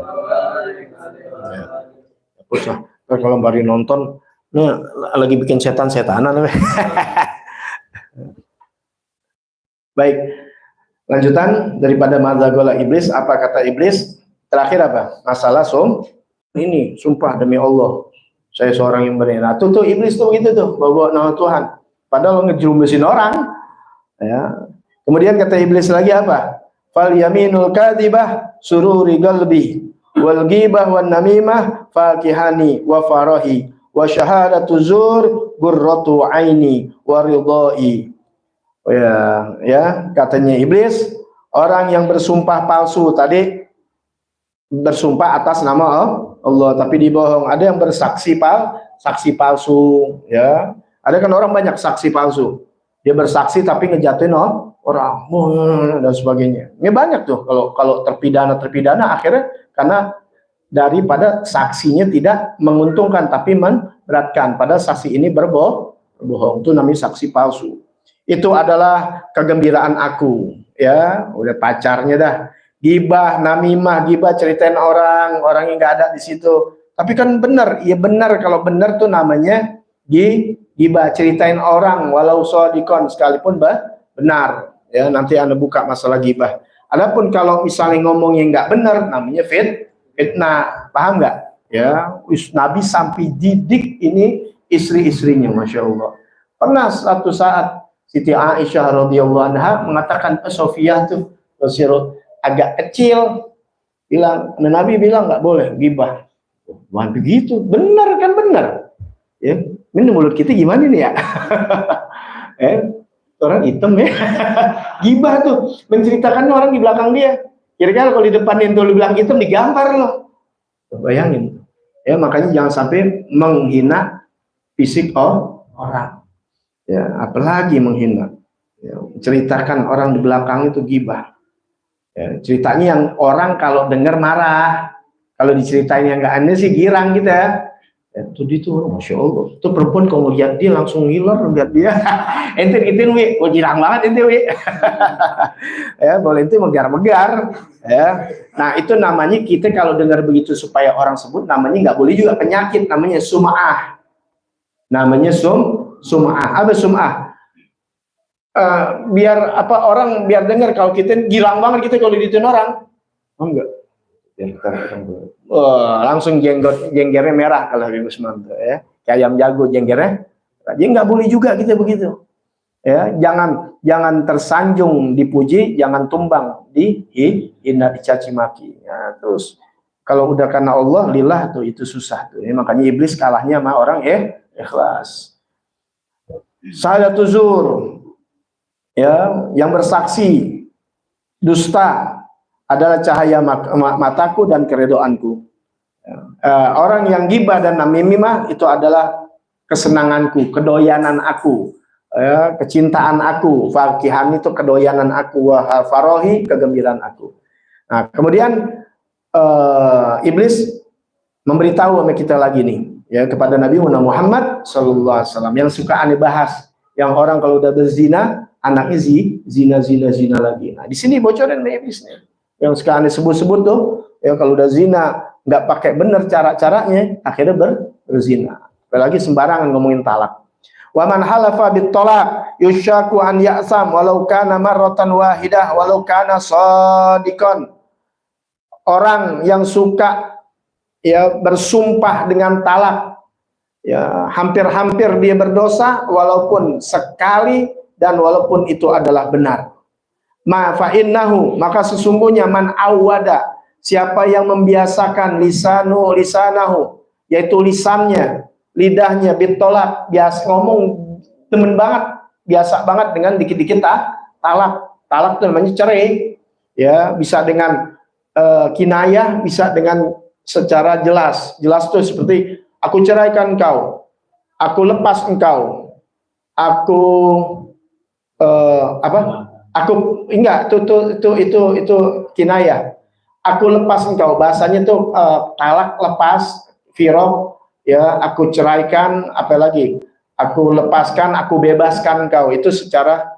Ya, kalau bari nonton, nah, lagi bikin setan-setanan. Baik, lanjutan daripada madzagola iblis. Apa kata iblis? Terakhir apa? Masalah ini, sumpah demi Allah, saya seorang yang benar. Nah, tuh iblis tuh gitu tuh, bawa nama Tuhan. Padahal ngejerumusin orang. Ya. Kemudian kata iblis lagi apa? Fal yaminul kadhibah sururi qalbi wal ghibah wan namimah fakihani wa farahi wa syahadatu zur gurratu aini wa ridai. Oh ya, katanya iblis, orang yang bersumpah palsu tadi bersumpah atas nama Allah tapi dibohong. Ada yang bersaksi saksi palsu, ya. Ada kan orang banyak saksi palsu. Dia bersaksi tapi ngejatuhin orang dan sebagainya. Ini banyak tuh kalau terpidana akhirnya karena daripada saksinya tidak menguntungkan tapi memberatkan. Padahal saksi ini berbohong. Itu namanya saksi palsu. Itu adalah kegembiraan aku, ya. Udah pacarnya dah. Gibah, namimah, gibah ceritain orang yang nggak ada di situ. Tapi kan benar, ya benar, kalau benar tuh namanya gibah, ceritain orang walau sodikon sekalipun benar. Ya, nanti Anda buka masalah gibah. Adapun kalau misalnya ngomong yang nggak benar, namanya fitnah. Paham nggak? Ya, Nabi sampai didik ini istri-istrinya, masya Allah. Pernah suatu saat Siti Aisyah radhiyallahu anha mengatakan ke Sofiyah tuh, agak kecil, bilang, Nabi bilang nggak boleh gibah. Wah, begitu, benar kan benar. Ya, ini mulut kita gimana nih ya? Orang hitam ya. Gibah tuh menceritakan orang di belakang dia. Kira-kira kalau di depan itu lu bilang hitam, digambar loh. Bayangin. Ya, makanya jangan sampai menghina fisik orang. Ya, apalagi menghina. Ya, ceritakan orang di belakang itu gibah. Ya, ceritanya yang orang kalau dengar marah, kalau diceritain yang nggak aneh sih girang gitu ya. Itu dia tuh, masya Allah, itu perempuan kalau lihat dia langsung ngiler lihat dia. Ente gituin wi, girang banget ente wi. Ya, boleh ente megar-megar. Ya, nah itu namanya kita kalau dengar begitu supaya orang sebut, namanya nggak boleh juga penyakit, namanya sum'ah. Namanya sum'ah. Apa sum'ah? Biar apa orang biar dengar kalau kita girang banget kita kalau dituin orang. Oh enggak. Langsung jenggernya merah kalau Habib Usman tuh, ya. Kayak ayam jago jenggernya. Jadi nggak boleh juga kita begitu. Ya, jangan tersanjung dipuji, jangan tumbang dihina, dicaci maki. Ya, terus kalau udah karena Allah lillah tuh itu susah tuh. Ya, makanya iblis kalahnya sama orang ikhlas. Saya tuzur, ya, yang bersaksi dusta adalah cahaya mataku dan keredoanku. Orang yang gibah dan namimah itu adalah kesenanganku, kedoyanan aku, kecintaan aku. Fakihan itu kedoyanan aku, wa farohi kegembiraan aku. Nah, kemudian iblis memberitahu sama kita lagi nih, ya, kepada Nabi Muhammad SAW yang suka aneh bahas, yang orang kalau udah berzina anaknya zina lagi. Nah, di sini bocorin iblisnya. Yang suka aneh sebut-sebut tuh, ya kalau udah zina nggak pakai bener cara-caranya, akhirnya berzina. Apalagi sembarangan ngomongin talak. Wa man halafa bit talaq yushaku an ya'sam walau kana marratan wahidah walau kana shadiqan. Orang yang suka ya bersumpah dengan talak, ya hampir-hampir dia berdosa walaupun sekali dan walaupun itu adalah benar. Ma fa innahu, maka sesungguhnya man awada, siapa yang membiasakan lisanahu, yaitu lisannya, lidahnya bitolak, biasa ngomong temen banget, biasa banget dengan dikit-dikit talak itu namanya cerai, ya, bisa dengan kinayah, bisa dengan secara jelas tuh seperti aku ceraikan engkau, aku lepas engkau, aku aku enggak, itu kinayah. aku lepas engkau, bahasanya tuh talak, lepas, firaq, ya, aku ceraikan, apa lagi, aku lepaskan, aku bebaskan engkau, itu secara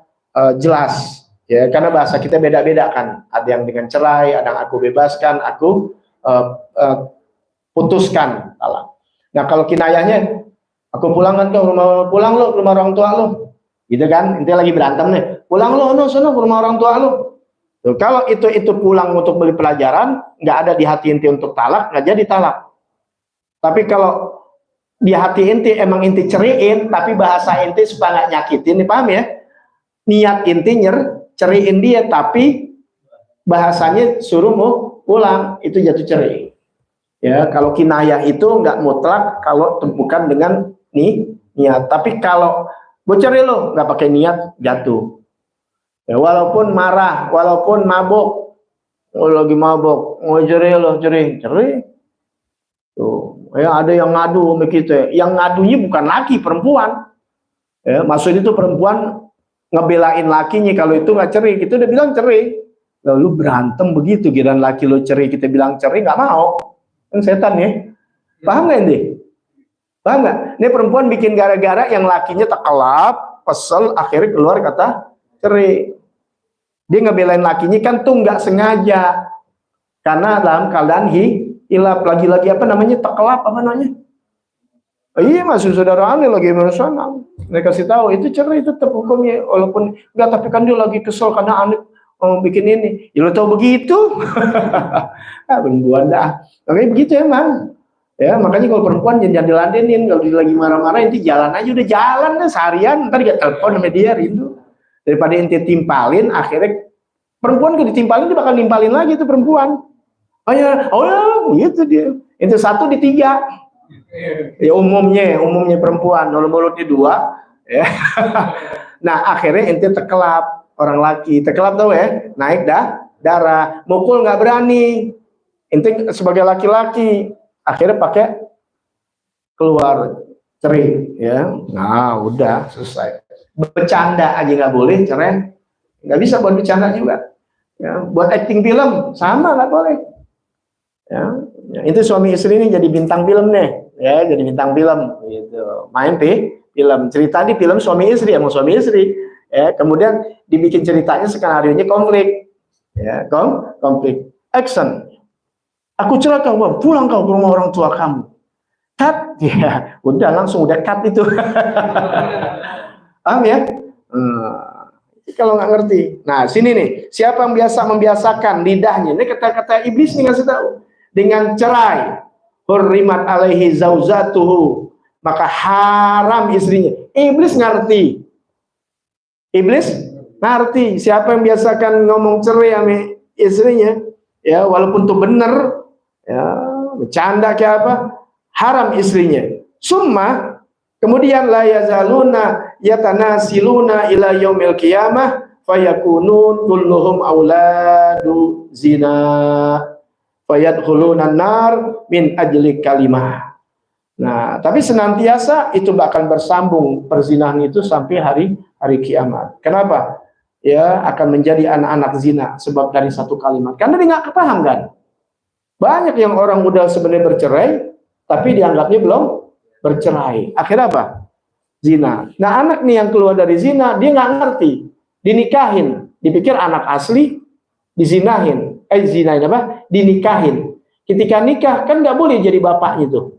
jelas, ya, karena bahasa kita beda-beda kan, ada yang dengan cerai, ada yang aku bebaskan, aku putuskan, talak. Nah kalau kinayahnya, aku pulangkan kau rumah, pulang lo ke rumah orang tua lo, gitu kan, intinya lagi berantem nih, pulang lo, sono ke rumah orang tua lo. Tuh, kalau itu pulang untuk beli pelajaran, nggak ada di hati inti untuk talak, nggak jadi talak. Tapi kalau di hati inti emang inti ceriin, tapi bahasa inti supaya nggak nyakitin, nih paham ya? Niat inti ceriin dia, tapi bahasanya suruh mau pulang, itu jatuh cerai. Ya, kalau kinayah itu nggak mutlak kalau bukan dengan niat. Tapi kalau bocari lo nggak pakai niat, jatuh. Ya, walaupun marah, walaupun mabuk, lagi mabuk, mau cerai lo, cerai. Tuh, ya ada yang ngadu sama kita. Yang ngadunya bukan laki, perempuan. Ya, maksud itu perempuan ngebelain lakinya kalau itu nggak cerai. Kita udah bilang cerai. Lalu berantem begitu, giliran laki lo cerai, kita bilang cerai, nggak mau. Kan setan ya. Paham nggak ini? Paham nggak? Ini perempuan bikin gara-gara yang lakinya tekelap, kesel, akhirnya keluar kata cerai. Dia ngebelain lakinya kan tuh nggak sengaja, karena dalam keadaan hilaf, lagi-lagi apa namanya, tekelap apa namanya? Iya, masih saudara aneh lagi sana. Mereka kasih tahu itu cerai tetap hukumnya, walaupun nggak, tapi kan dia lagi kesel karena aneh bikin ini. Ya lo tahu begitu? Perempuan dah. Makanya begitu emang. Ya, makanya kalau perempuan jangan diladenin, kalau dia lagi marah-marah inti jalan aja, udah jalan deh seharian, ntar dia telepon sama dia rindu. Daripada inti timpalin, akhirnya perempuan kalau ditimpalin dia bakal nimpalin lagi tuh perempuan. Oh ya, gitu dia. Itu 1 di 3. Ya umumnya perempuan, kalau mulutnya 2, ya. Nah akhirnya inti tekelap, orang laki tekelap tau ya, naik darah, mukul nggak berani. Inti sebagai laki-laki, akhirnya pakai keluar cerai, ya. Nah udah selesai. Bercanda aja nggak boleh, cerai nggak bisa buat bercanda juga. Ya, buat acting film sama nggak boleh. Ya, itu suami istri ini jadi bintang film nih, ya, jadi bintang film, gitu. Main film, cerita di film suami istri, emang suami istri, ya. Kemudian dibikin ceritanya skenario-nya konflik, ya, konflik, action. Aku cerai kau, pulang kau ke rumah orang tua kamu. Cut, ya, udah langsung udah cut itu. Paham ya? Kalau nggak ngerti. Nah, sini nih, siapa yang membiasakan lidahnya? Ini kata-kata iblis nih ngasih tahu. Dengan cerai, hurrimat alaihi zauzatuhu, maka haram istrinya. Iblis ngerti. Iblis ngerti. Siapa yang biasakan ngomong cerai sama istrinya, ya, walaupun itu benar, ya, bercanda kayak apa, haram istrinya. Summa kemudian la yazaluna yatanasiluna ila yaumil qiyamah fayakunun kulluhum auladu zina fayadkhuluna nar min ajli kalimah. Nah, tapi senantiasa itu bakal bersambung perzinahan itu sampai hari kiamat. Kenapa? Ya, akan menjadi anak-anak zina sebab dari satu kalimat. Karena dia nggak kepaham kan. Banyak yang orang udah sebenarnya bercerai tapi dianggapnya belum bercerai. Akhirnya apa? Zina. Nah anak nih yang keluar dari zina, dia nggak ngerti, dinikahin, dipikir anak asli, dizinahin, zinahin apa? Dinikahin. Ketika nikah kan nggak boleh jadi bapaknya tuh.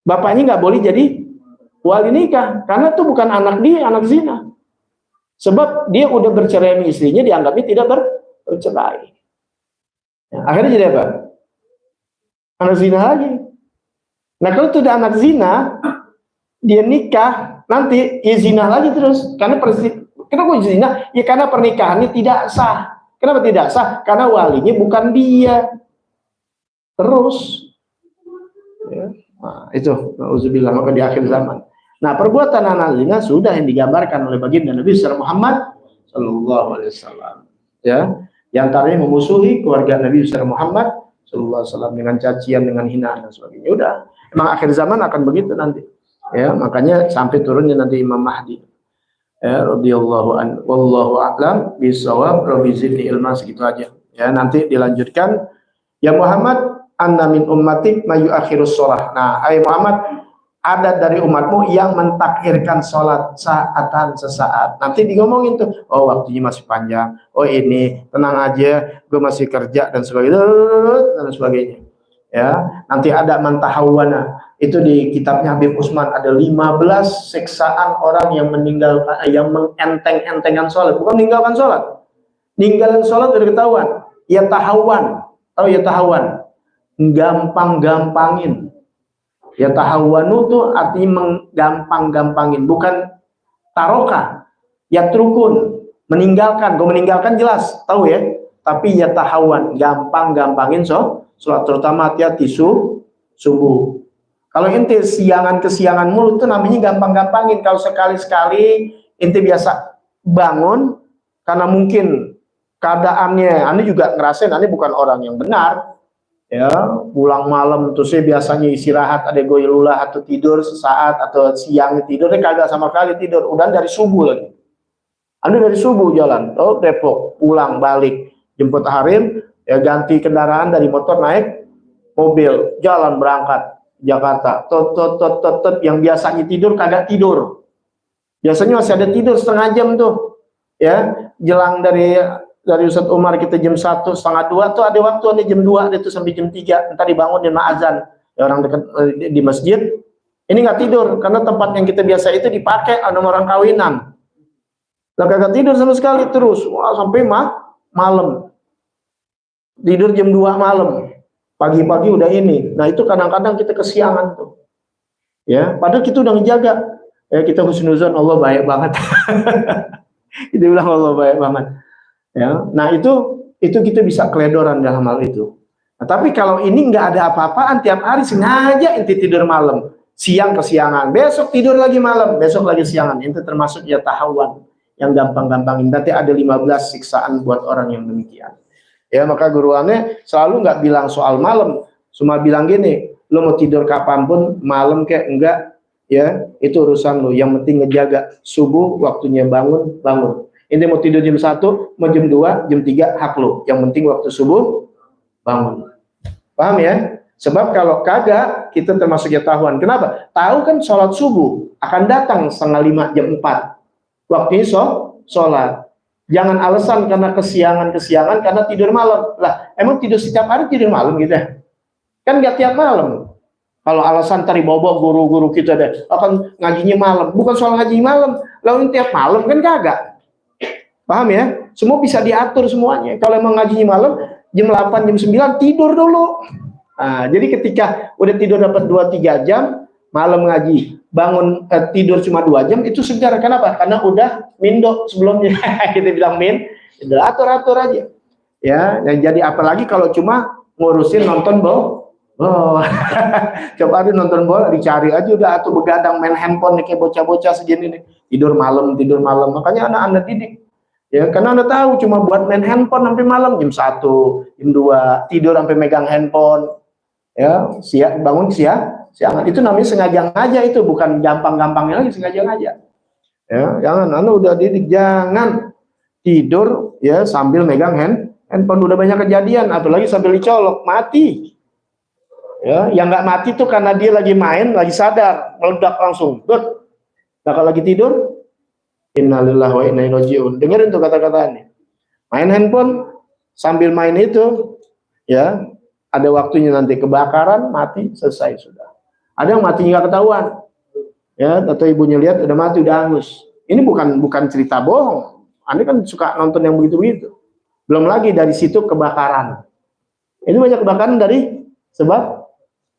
Bapaknya nggak boleh jadi wali nikah, karena itu bukan anak dia, anak zina. Sebab dia udah bercerai sama istrinya, dianggapnya tidak bercerai. Nah, akhirnya jadi apa? Anak zina lagi. Nah kalau itu udah anak zina, dia nikah, nanti ya zina lagi terus. Kenapa zina? Ya karena pernikahannya tidak sah. Kenapa tidak sah? Karena walinya bukan dia. Terus, ya. Nah, itu, auzubillah, maka di akhir zaman. Nah perbuatan anak zina sudah yang digambarkan oleh baginda Nabi Muhammad Sallallahu Alaihi Wasallam. Ya, yang antaranya memusuhi keluarga Nabi Muhammad Sallallahu Alaihi Wasallam dengan cacian, dengan hinaan dan sebagainya. Udah. Emang akhir zaman akan begitu nanti, ya, makanya sampai turunnya nanti Imam Mahdi, ya, radhiyallahu an, wallahu a'lam bishawab, rabbi zidni ilma, segitu aja, ya. Ya, nanti dilanjutkan. Ya Muhammad, anna min ummatik mayu akhirus sholah. Nah, hai Muhammad, ada dari umatmu yang mentakhirkan sholat saatan sesaat. Nanti digomongin tuh, oh waktunya masih panjang, oh ini tenang aja, gue masih kerja dan sebagainya, dan sebagainya. Ya, nanti ada mantahawana. Itu di kitabnya Habib Usman ada 15 siksaan orang yang meninggalkan, yang mengenteng-entengan sholat, bukan meninggalkan sholat. Ninggalkan sholat udah ketahuan. Ya tahawan, tahu ya tahawan, gampang-gampangin. Ya tahawanu tuh artinya menggampang-gampangin, bukan taroka. Ya trukun, meninggalkan. Gue meninggalkan jelas, tahu ya. Tapi ya tahawan, gampang-gampangin sholat, terutama hati-hati subuh. Kalau ente siangan-kesiangan mulu itu namanya gampang-gampangin. Kalau sekali-sekali ente biasa bangun karena mungkin keadaannya, ane juga ngerasain ane bukan orang yang benar. Ya, pulang malam tuh saya biasanya istirahat, ada goilulah atau tidur sesaat atau siang tidur, kagak sama kali tidur. Udah dari subuh lagi. Ane dari subuh jalan, oh Depok, pulang balik, jemput Harim, ya ganti kendaraan dari motor naik mobil, jalan berangkat Jakarta, tot, yang biasanya tidur kagak tidur. Biasanya masih ada tidur setengah jam tuh. Ya, jelang dari Ustadz Umar kita jam 1, setengah 2 tuh ada waktu nih jam 2 itu sampai jam 3, entar dibangun dan azan. Ya, orang dekat di masjid. Ini nggak tidur karena tempat yang kita biasa itu dipakai ada orang kawinan. Lah kagak tidur sama sekali terus. Wah, sampai malam. Tidur jam 2 malam. Pagi-pagi udah ini. Nah, itu kadang-kadang kita kesiangan tuh. Ya, padahal kita udah ngejaga. Ya, kita husnuzon, Allah baik banget. Kita bilang Allah baik banget. Ya, nah itu kita bisa keledoran dalam hal itu. Nah, tapi kalau ini nggak ada apa-apaan, tiap hari sengaja inti tidur malam, siang kesiangan, besok tidur lagi malam, besok lagi siangan, itu termasuk ya tahawan yang gampang-gampangin. Nanti ada 15 siksaan buat orang yang demikian. Ya, maka guru aneh selalu nggak bilang soal malam, cuma bilang gini, lo mau tidur kapanpun, malam kayak enggak, ya itu urusan lo. Yang penting ngejaga subuh, waktunya bangun. Ini mau tidur jam 1, mau jam 2, jam 3, hak lo. Yang penting waktu subuh, bangun. Paham ya? Sebab kalau kagak, kita termasuk ya tahuan. Kenapa? Tahu kan sholat subuh akan datang 4:30 jam 4. Waktunya sholat. Jangan alasan karena kesiangan karena tidur malam. Lah, emang tidur setiap hari tidur malam gitu ya? Kan nggak tiap malam. Kalau alasan tari bobo guru-guru kita deh akan ngajinya malam. Bukan soal ngaji malam. Lalu tiap malam kan kagak. Paham ya? Semua bisa diatur semuanya. Kalau emang ngajinya malam, jam 8, jam 9 tidur dulu. Nah, jadi ketika udah tidur dapat 2-3 jam, malam ngaji, bangun tidur cuma 2 jam, itu segar. Kenapa? Karena udah mindo sebelumnya. Kita bilang udah atur-atur aja. Ya, dan jadi apalagi kalau cuma ngurusin nonton bola. Oh, coba ada nonton bola dicari aja udah atau begadang main handphone nih kayak bocah-bocah segini nih. Tidur malam. Makanya anak-anak didik. Ya, karena Anda tahu cuma buat main handphone sampai malam jam 1, jam 2, tidur sampai megang handphone. Ya, bangun siangan. Itu namanya sengaja ngajak, itu bukan gampang-gampangnya lagi, sengaja ngajak. Ya, jangan Anda udah didik jangan tidur ya sambil megang handphone. Udah banyak kejadian, apalagi sambil dicolok, mati. Ya, yang nggak mati tuh karena dia lagi main, lagi sadar, meledak langsung. Nah, kalau lagi tidur, innalillahi wa inna ilaihi raji'un. Dengerin tuh kata-katanya. Main handphone sambil main itu, ya ada waktunya nanti kebakaran, mati, selesai sudah. Ada yang matinya nggak ketahuan, ya atau ibunya lihat udah mati, udah hangus. Ini bukan cerita bohong. Anda kan suka nonton yang begitu-begitu. Belum lagi dari situ kebakaran. Ini banyak kebakaran dari sebab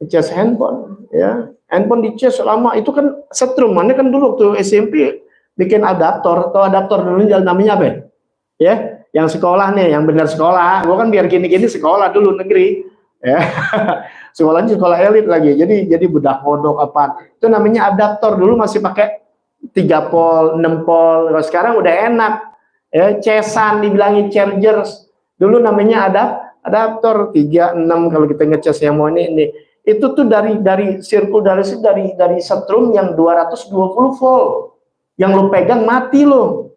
ngecas handphone, ya. Handphone dicas lama itu kan setrum. Anda kan dulu tuh SMP bikin adaptor, atau adaptor dulu namanya apa ya? Yang sekolah nih, yang benar sekolah. Gua kan biar gini-gini sekolah dulu negeri, ya. Sekolahnya sekolah elit lagi. Jadi budak kodok apa? Itu namanya adaptor. Dulu masih pakai 3 pol, 6 pol. Kalau sekarang udah enak. Ya, cesan dibilangin chargers. Dulu namanya adaptor 3, 6 kalau kita ngecas yang mau ini. Itu tuh dari sirkulasi dari setrum yang 220 volt. Yang lo pegang mati lo.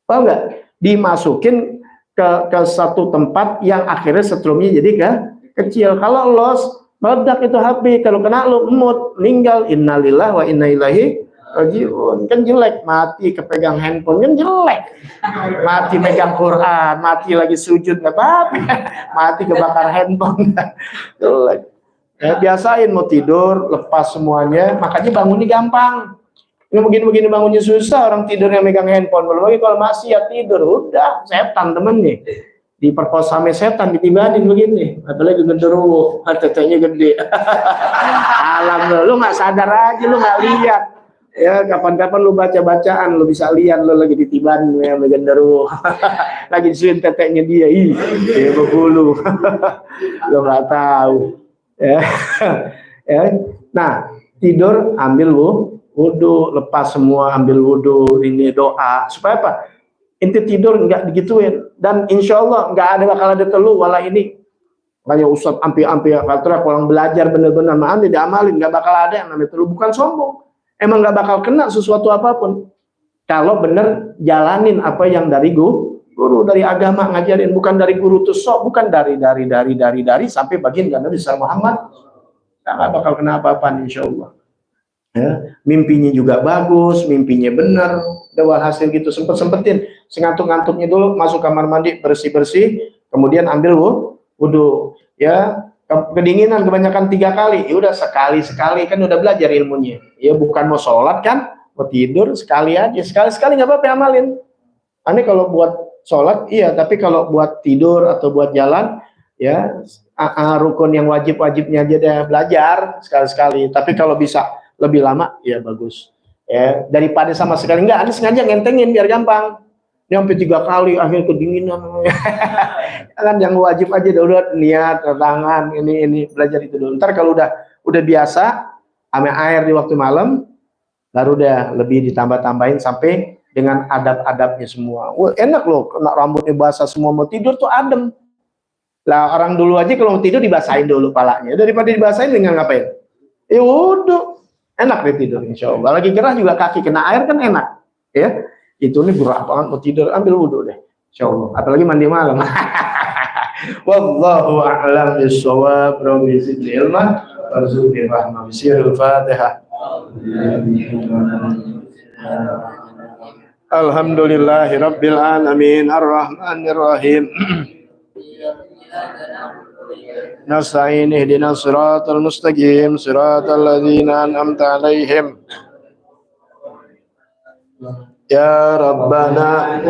Paham nggak? Dimasukin ke satu tempat yang akhirnya setrumnya jadi kecil. Kalau los meledak itu HP, kalau kena lu emut, meninggal. Innalillahi wa inna ilaihi rajiun. Kan jelek, mati kepegang handphone kan jelek. Mati megang Quran, mati lagi sujud nggak apa-apa. Mati kebakar handphone jelek. Ya, biasain mau tidur lepas semuanya, makanya bangunnya gampang. Ini begini-begini bangunnya susah, orang tidurnya megang handphone. Belum lagi kalau masih ya tidur, udah setan temennya. Diperkosa sama setan, ditibanin begini. Apalagi genderuwo, tetenya gede. Alam lu nggak sadar aja, lu nggak lihat. Ya kapan-kapan lu baca-bacaan, lu bisa lihat lu lagi ditibanin ya genderuwo. Lagi disuin teteknya dia, dia berbulu. Lu nggak tahu. Ya. Ya. Nah, tidur ambil wudu, lepas semua ambil wudu, ini doa supaya apa? Inti tidur nggak digituin, dan insya Allah nggak ada bakal ada teluh wala ini kayak Ustadz ampi kalau belajar bener-bener maaf tidak amalin, nggak bakal ada yang namanya teluh. Bukan sombong, emang nggak bakal kena sesuatu apapun kalau bener jalanin apa yang dari guru dari agama ngajarin, bukan dari guru tuh sok, bukan dari sampai bagian Nabi Muhammad, nggak bakal kena apa-apa insya Allah. Ya, mimpinya juga bagus, mimpinya benar, udah hasil gitu, sempetin sengantuk-ngantuknya dulu, masuk kamar mandi bersih-bersih, kemudian ambil wudu, ya kedinginan kebanyakan 3 kali, ya udah sekali kan udah belajar ilmunya, ya bukan mau sholat kan, mau tidur sekali aja, sekali nggak apa-apa amalin. Aneh kalau buat sholat iya, tapi kalau buat tidur atau buat jalan ya rukun yang wajibnya aja deh belajar sekali-sekali, tapi kalau bisa lebih lama ya bagus ya, daripada sama sekali enggak. Ada sengaja ngentengin biar gampang, dia sampai 3 kali akhir kedinginan. Kan yang wajib aja dulu niat tangan ini belajar itu dulu, ntar kalau udah biasa sama air di waktu malam baru udah lebih ditambah-tambahin sampai dengan adab-adabnya semua. Wah, enak loh, kena rambutnya basah semua, mau tidur tuh adem. Lah orang dulu aja kalau mau tidur dibasahin dulu palanya, daripada dibasahin dengan ngapain? Ya udah enak deh tidur insya Allah. Lagi gerah juga kaki kena air kan enak, ya. Itu nih gerah banget mau tidur, ambil wudhu deh, insya Allah. Apalagi mandi malam. Wallahu a'lam bishawab. Rabbi zidni ilma warzuqni rahmah. Bismillahirrahmanirrahim. Alhamdulillahi rabbil alamin arrahmanir rahim. Nasta'in ihdinas siratal mustaqim siratal ladzina an'amta 'alaihim ya rabbana